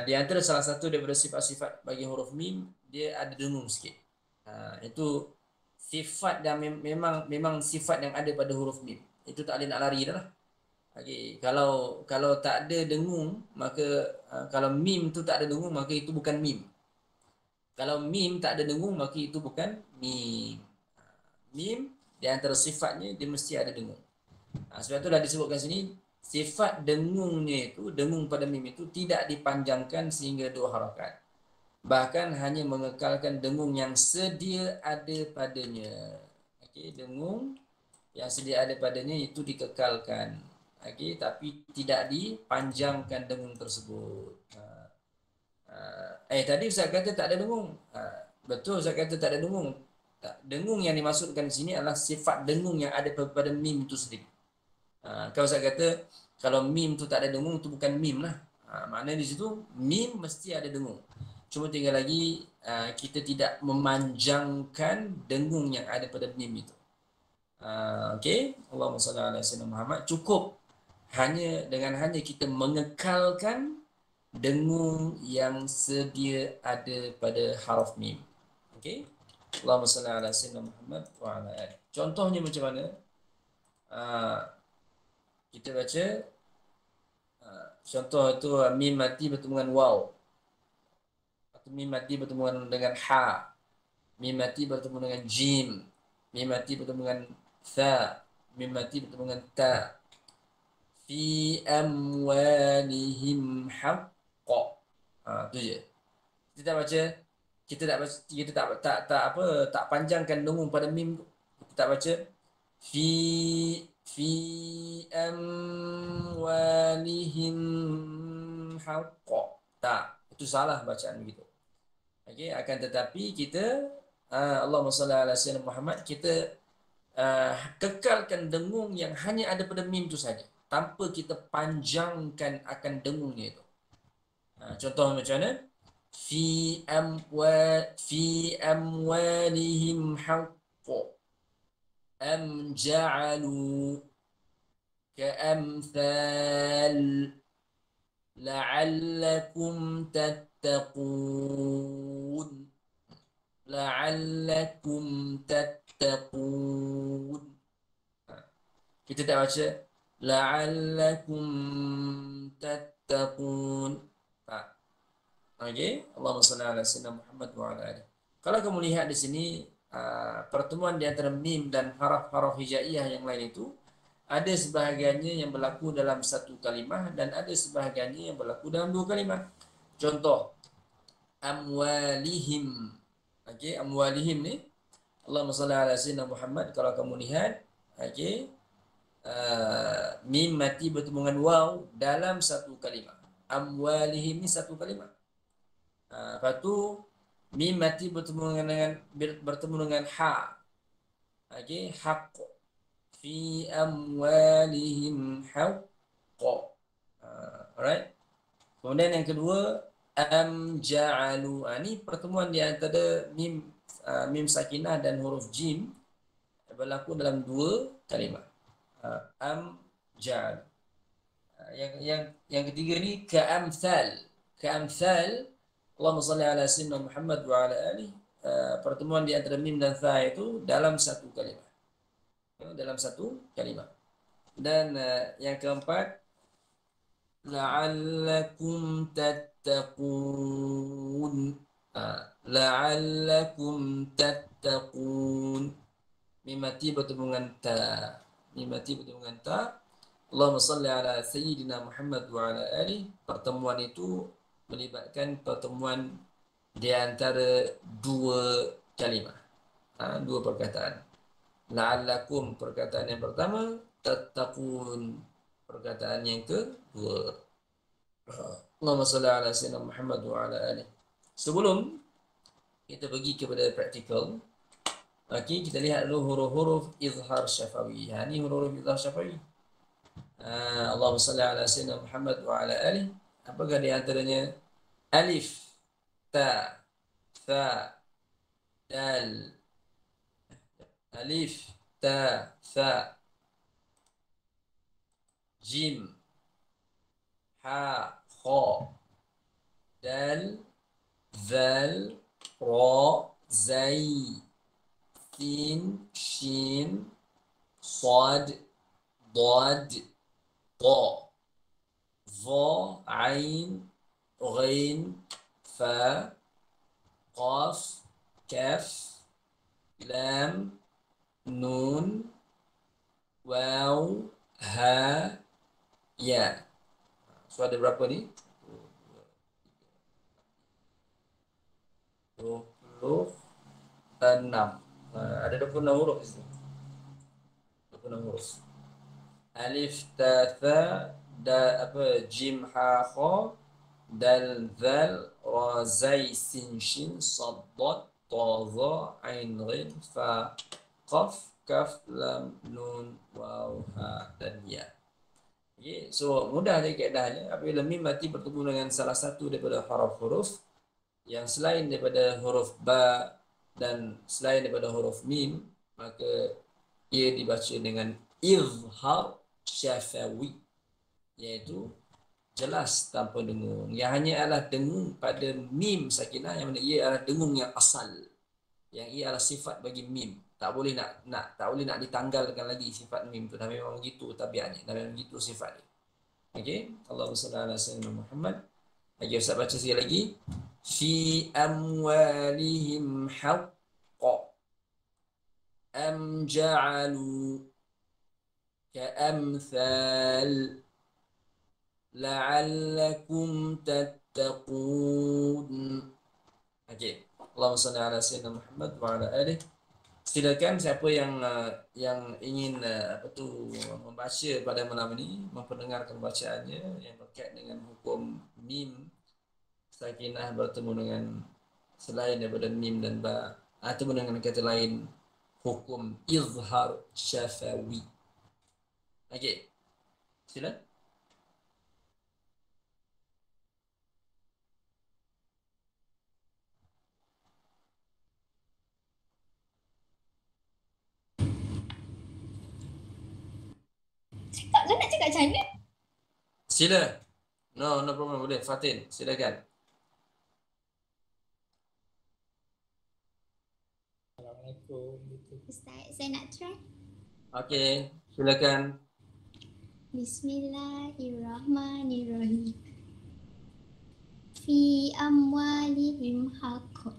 di antara salah satu daripada sifat-sifat bagi huruf mim dia ada dengung sikit. Itu sifat dan memang sifat yang ada pada huruf mim. Itu tak boleh nak lari dah lah. Okay. Kalau tak ada dengung, maka kalau mim tu tak ada dengung, maka itu bukan mim. Kalau mim tak ada dengung, maka itu bukan mim. Mim di antara sifatnya dia mesti ada dengung. Sebab itulah disebutkan sini sifat dengungnya itu, dengung pada mim itu tidak dipanjangkan sehingga 2 harakat. Bahkan hanya mengekalkan dengung yang sedia ada padanya. Okey, dengung yang sedia ada padanya itu dikekalkan. Okey, tapi tidak dipanjangkan dengung tersebut. Tadi Ustaz kata tak ada dengung. Betul Ustaz kata tak ada dengung. Dengung yang dimaksudkan di sini adalah sifat dengung yang ada pada mim itu sendiri. Kalau Ustaz kata kalau mim tu tak ada dengung, itu bukan mim lah. Maknanya di situ mim mesti ada dengung. Cuma tinggal lagi kita tidak memanjangkan dengung yang ada pada mim itu. Okey, Allahumma salli ala sayyidina Muhammad. Cukup hanya kita mengekalkan dengung yang sedia ada pada haraf mim. Okey. Allahumma salli ala sayyidina Muhammad wa ala alihi. Contohnya macam mana? Kita baca contoh itu mim mati bertemu dengan waw. Atau mim mati bertemu dengan ha. Mim mati bertemu dengan jim. Mim mati bertemu dengan tha. Mim mati bertemu dengan ta. Fi amwalihim haqqa. Itu je. Kita tak panjangkan dengung pada mim. Kita tak baca fi amwalihim haqqa. Tak, itu salah bacaan begitu. Okey, akan tetapi kita Allahumma salli ala sayyidina Muhammad, kita kekalkan dengung yang hanya ada pada mim itu saja, tanpa kita panjangkan akan dengungnya itu. Contoh macam mana? Fi amwalihim haqqa am ja'alu ka'amthal la'allakum tattaqun kita tak baca la'allakum tattaqun. Okey, Allahumma salli ala sayyidina Muhammad wa ala alihi. Kalau kamu lihat di sini pertemuan di antara mim dan haraf-haraf hijaiyah yang lain itu ada sebahagiannya yang berlaku dalam satu kalimah dan ada sebahagiannya yang berlaku dalam 2 kalimah. Contoh amwalihim. Okey, amwalihim ni Allahumma salli ala sayyidina Muhammad, kalau kamu lihat okey, mim mati bertemu dengan waw dalam satu kalimah. Amwalihim ni satu kalimah. Lepas tu mim mati bertemu dengan ha. Okey, haqq. Fi amwalihim haqq. Alright. Kemudian yang kedua am ja'alu. Ni pertemuan di antara mim sakinah dan huruf jim berlaku dalam 2 kalimah. Am ja'alu. Yang ketiga ni ka'amthal. Allahumma salli ala sayyidina Muhammad wa ala alihi. Pertemuan di antara mim dan tha itu dalam satu kalimah. Dan yang keempat la'allakum tattaqun. La'allakum tattaqun. Mim mati bertemu dengan ta. Mim mati bertemu dengan ta. Allahumma salli ala Sayyidina Muhammad wa ala ali. Pertemuan itu melibatkan pertemuan di antara dua kalimah, dua perkataan. La'allakum perkataan yang pertama, tattaqun perkataan yang kedua. Allahumma salli ala Sayyidina Muhammad wa ala ali. Sebelum kita pergi kepada praktikal, okey, kita lihat dulu huruf-huruf izhar syafawi. Ini huruf-huruf izhar syafawi. Allahumma salli ala Sayyidina Muhammad wa ala ali. Apakah di antaranya? Alif, ta, tha, dal. Alif, ta, tha. Jim, ha, kha. Dal, zal, ra, zai. Sin, shin, sad, ضاد طاء ظا عين غين فاء قاف كاف لام نون واو ha ya. So ada berapa ni? 26. Ada 26 huruf di sini. 26 huruf. Alif, ta, tha, da, jim, ha, kha, dal, zal, ra, zai, sin, shin, sad, dad, ta, dha, ain, ghin, fa, qaf, kaf, lam, nun, waw, ha, dan ya. Okay. So mudah je kaedahnya. Apabila mim mati bertemu dengan salah satu daripada huruf-huruf yang selain daripada huruf ba dan selain daripada huruf mim, maka ia dibaca dengan izhar syafawi, iaitu jelas tanpa dengung. Yang hanya adalah dengung pada mim sakinah, yang mana ia adalah dengung yang asal, yang ia adalah sifat bagi mim. Tak boleh tak boleh nak ditanggalkan lagi sifat mim tu. Dah memang begitu tabiatnya, dah memang begitu sifatnya. Okey, Allahumma shalli ala sayyidina Muhammad. Okey, Ustaz baca sekali lagi. Fi amwalihim haqqa am ja'alu كأمثال لعلكم تتقون. Okey. Allahumma salli ala sayyidina Muhammad wa ala alihi. Silakan siapa yang ingin membaca pada malam ini, memperdengarkan bacaannya yang berkait dengan hukum mim sakinah bertemu dengan selain daripada mim dan ba, atau dengan kata lain hukum izhar syafawi. Okey, sila. Cakap kan nak cakap macam mana? Sila. No problem, boleh. Fatin, silakan. Assalamualaikum. Ustaz, saya nak try. Okey, silakan. Bismillahirrahmanirrahim. Fi amwalihim haqq.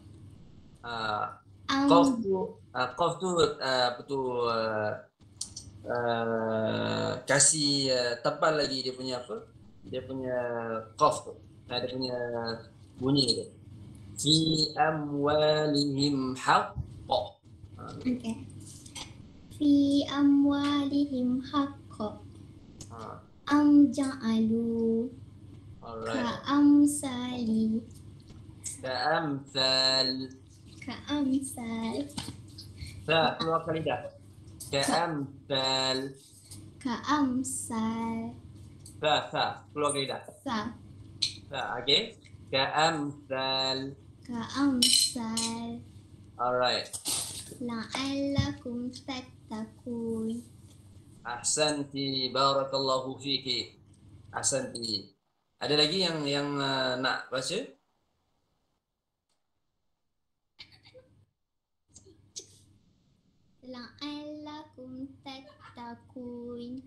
Qaf tu kasih tebal lagi dia punya apa? Dia punya qaf tu. Dia punya bunyi tu. Fi amwalihim haqq. Okay. Fi amwalihim haqq. Am ja'alu ka'amsali. Ka'amsal. Fa keluar kali dah. Ka'amsal. Fa keluar kali dah. Fa, okey. Ka'amsal. Alright. La'allakum tattaqun. Ahsanti, barakallahu fiki. Ahsanti. Ada lagi yang nak baca? La'allakum tattaqun.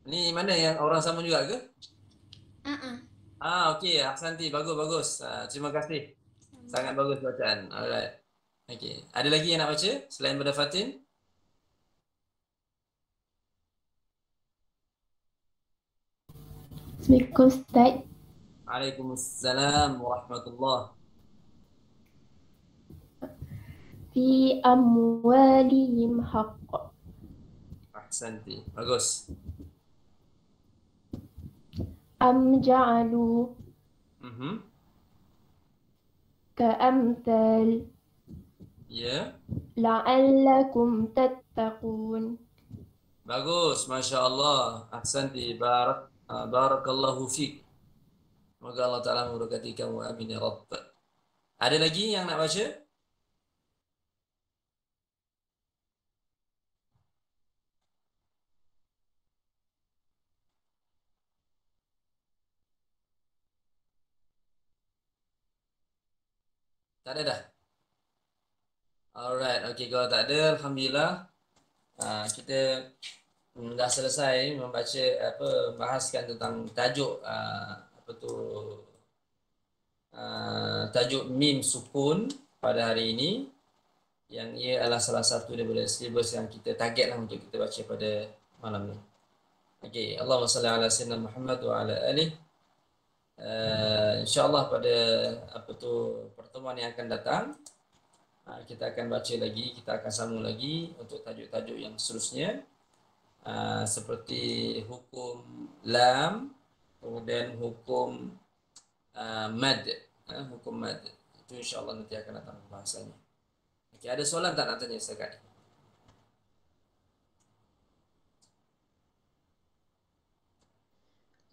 Ni mana yang orang sama juga ke? Ah, Okey, ahsanti, bagus. Terima kasih. Sangat bagus bacaan. Alright. Okey. Ada lagi yang nak baca selain daripada Fatin? Assalamualaikum Ustaz. Waalaikumsalam warahmatullahi. Fi amwalihim haqq. Ahsanti. Bagus. Am ja'alu Mhm. ka'amthal Ya. la'allakum tattaqun. Bagus, Masya Allah. Ahsanti. Barakallahu fiik. Semoga Allah Ta'ala memberkati kamu. Amin ya Rabb. Ada lagi yang nak baca? Tak ada dah? Alright, okey. Kalau tak ada, Alhamdulillah. Kita dah selesai membaca bahaskan tentang tajuk apa tu tajuk mim sukun pada hari ini, yang ia adalah salah satu daripada silibus yang kita targetlah untuk kita baca pada malam ni. Okey, Allahumma salli ala sayyidina Muhammad wa ala alihi. InsyaAllah pada pertemuan yang akan datang, kita akan baca lagi, kita akan sambung lagi untuk tajuk-tajuk yang seterusnya, seperti hukum lam, kemudian hukum mad, hukum mad. Itu insyaAllah nanti akan datang bahasanya. Okay, ada soalan tak nak tanya sekali?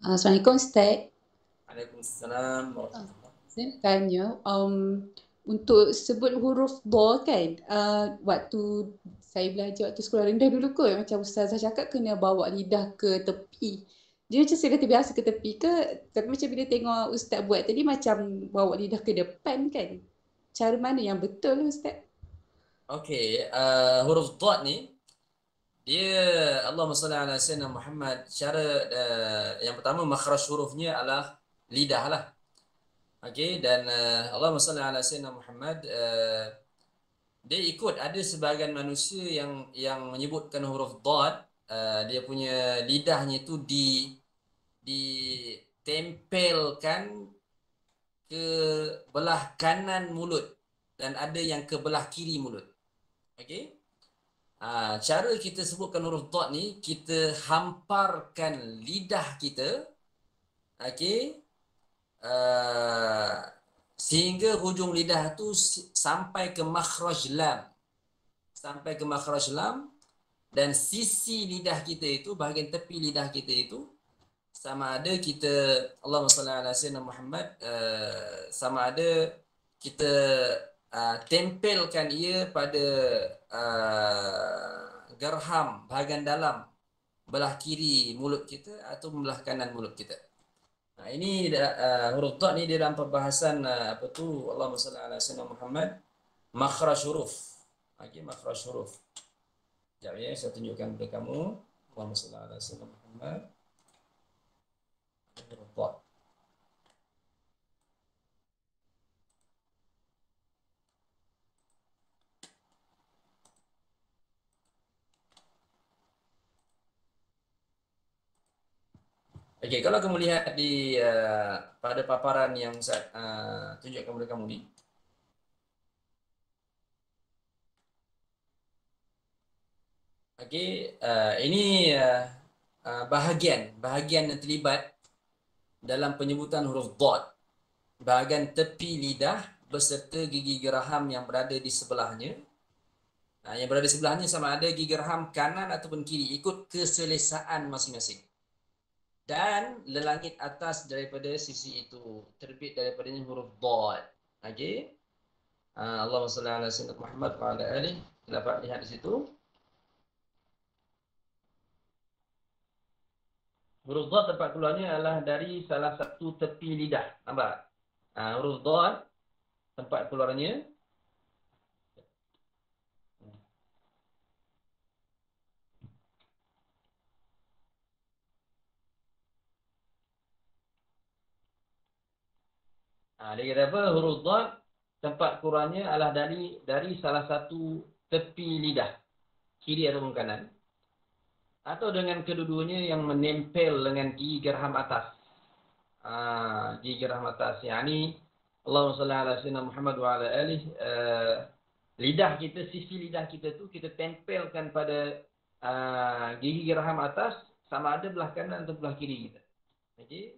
Assalamualaikum Ustaz. Waalaikumsalam. Saya nak tanya, untuk sebut huruf dha kan, waktu saya belajar waktu sekolah rendah dulu kot, macam ustazah cakap kena bawa lidah ke tepi. Dia macam saya kata biasa ke tepi ke, tapi macam bila tengok ustaz buat tadi macam bawa lidah ke depan kan. Cara mana yang betul Ustaz? Okey, huruf dha ni dia Allahumma salli ala sayyidina Muhammad. Cara yang pertama makhraj hurufnya adalah lidah lah. Okey, dan Allahumma salli ala sayyidina Muhammad, dia ikut ada sebahagian manusia yang menyebutkan huruf dad, dia punya lidahnya tu ditempelkan ke belah kanan mulut dan ada yang ke belah kiri mulut. Okey. Cara kita sebutkan huruf dad ni, kita hamparkan lidah kita, okey, sehingga hujung lidah tu sampai ke makhraj lam. Sampai ke makhraj lam, dan sisi lidah kita itu, bahagian tepi lidah kita itu, sama ada kita Allahumma salli ala sayyidina Muhammad, sama ada kita tempelkan ia pada gerham bahagian dalam belah kiri mulut kita atau belah kanan mulut kita. Ini huruf dad ni dia dalam perbahasan Allahumma salli ala sayyidina Muhammad, makhraj huruf. Okey, makhraj huruf. Sekejap ya, saya tunjukkan kepada kamu. Allahumma salli ala sayyidina Muhammad. Huruf dad. Okey, kalau kamu lihat di pada paparan yang saya tunjukkan kepada kamu ni. Okey, ini bahagian yang terlibat dalam penyebutan huruf dad. Bahagian tepi lidah beserta gigi geraham yang berada di sebelahnya. Yang berada di sebelahnya sama ada gigi geraham kanan ataupun kiri, ikut keselesaan masing-masing. Dan lelangit atas daripada sisi itu terbit daripadanya huruf dad. Okey. Allahumma salli ala sayyidina Muhammad wa ala alihi. Dapat lihat di situ. Huruf dad tempat keluarnya adalah dari salah satu tepi lidah. Nampak? Huruf dad tempat keluarnya dia kata apa? Huruf dad tempat keluarnya adalah dari salah satu tepi lidah, kiri atau kanan, atau dengan kedua-duanya yang menempel dengan gigi geraham atas. Gigi geraham atas. Yani Allahumma salli ala sayyidina Muhammad wa ala alihi. Lidah kita, sisi lidah kita tu kita tempelkan pada gigi geraham atas, sama ada belah kanan atau belah kiri kita. Okey.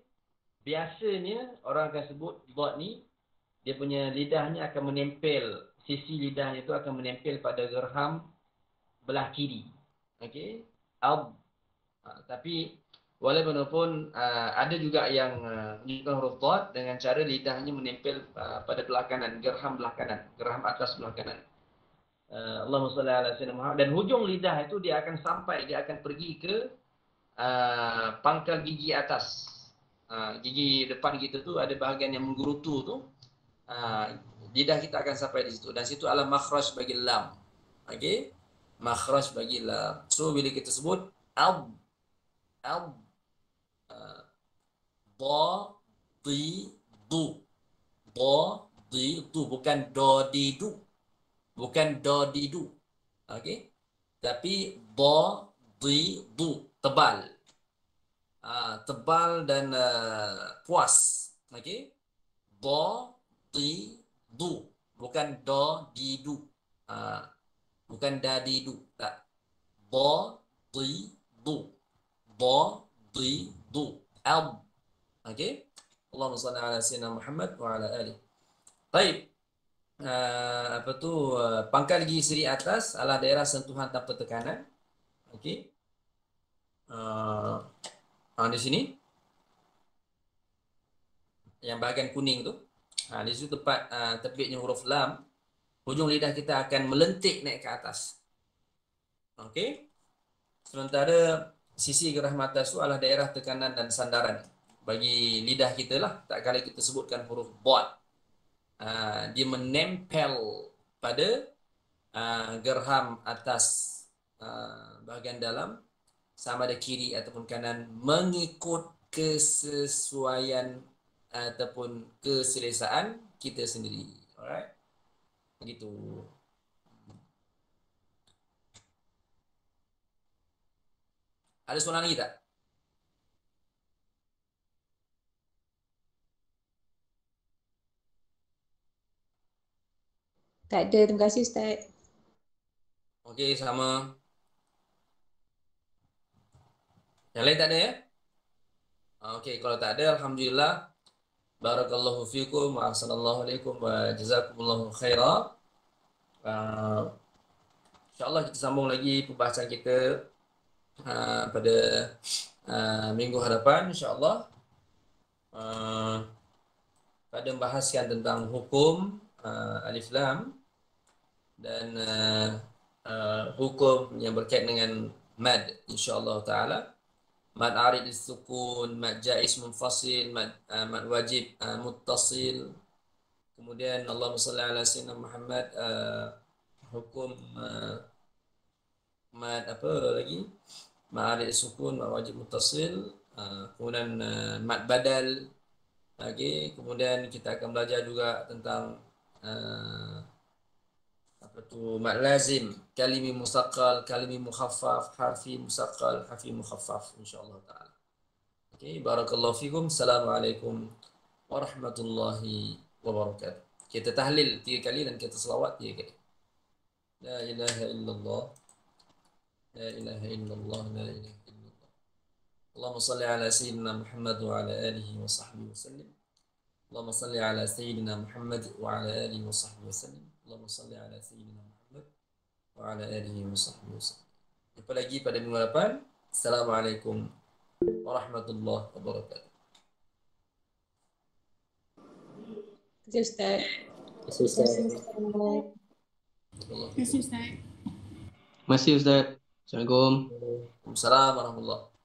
Biasanya orang akan sebut dot ni, dia punya lidahnya akan menempel, sisi lidahnya itu akan menempel pada geraham belah kiri. Okey. Tapi walaupun ada juga yang menunjukkan huruf dot dengan cara lidahnya menempel pada belah kanan, geraham belah kanan, geraham atas belah kanan. Allahumma salli ala sayyidina Muhammad. Dan hujung lidah itu dia akan sampai, dia akan pergi ke pangkal gigi atas. Gigi depan kita tu ada bahagian yang menggerutu tu. Lidah kita akan sampai di situ. Dan situ adalah makhraj bagi lam. Okey? Makhraj bagi lam. So bila kita sebut ab, da, di, du. Da, di, du. Bukan do, di, du. Bukan do, di, du. Okey? Tapi da, di, du. Tebal. Tebal dan puas. Okey? Do, di, du. Bukan do, di, du. Bukan da, di, du. Tak. Do, di, du. Do, di, du. Ab. Okey? Allahumma salli ala sayyidina Muhammad wa ala alihi. Baik. Pangkal gigi seri atas adalah daerah sentuhan tanpa tekanan. Okey? Di sini yang bahagian kuning tu, di situ tempat terbitnya huruf lam. Hujung lidah kita akan melentik naik ke atas. Okey. Sementara sisi geraham atas tu adalah daerah tekanan dan sandaran bagi lidah kita lah. Tak kala kita sebutkan huruf dot, dia menempel pada geraham atas bahagian dalam, sama ada kiri ataupun kanan, mengikut kesesuaian ataupun keselesaan kita sendiri. Alright? Begitu. Ada soalan lagi tak? Tak ada, terima kasih Ustaz. Okey, sama. Yang lain tak ada ya? Okey, kalau tak ada, alhamdulillah. Barakallahu fikum wa ahsanallahu alaikum wa jazakumullahu khaira. InsyaAllah kita sambung lagi pembahasan kita pada minggu hadapan, insyaAllah. Pada membahaskan tentang hukum alif lam dan hukum yang berkaitan dengan mad, insyaAllah ta'ala. Mad arid sukun, mad jaiz munfasil, mad wajib muttasil. Kemudian Allahumma salli ala sayyidina Muhammad, hukum mad apa lagi? Mad arid sukun, mad wajib muttasil. Kemudian mad badal. Okay. Kemudian kita akan belajar juga tentang mad lazim, kalimi musaqqal, kalimi mukhaffaf, harfi musaqqal, harfi mukhaffaf, insyaallah taala. Okey, barakallahu fikum. Assalamualaikum warahmatullahi wabarakatuh. Kita tahlil 3 kali dan kita selawat 3 kali. La ilaha illallah. La ilaha illallah, la ilaha illallah. Allahumma salli ala sayyidina Muhammad wa ala alihi wa sahbihi wasallam. Allahumma salli ala sayyidina Muhammad wa ala alihi wa sahbihi wasallam. Allahumma salli ala sayyidina Muhammad wa ala alihi wa sahbihi wasallam. Jumpa lagi pada minggu depan. Assalamualaikum warahmatullahi wabarakatuh. Terima kasih Ustaz. Terima kasih Ustaz. Terima kasih Ustaz. Assalamualaikum. Waalaikumsalam warahmatullahi wabarakatuh.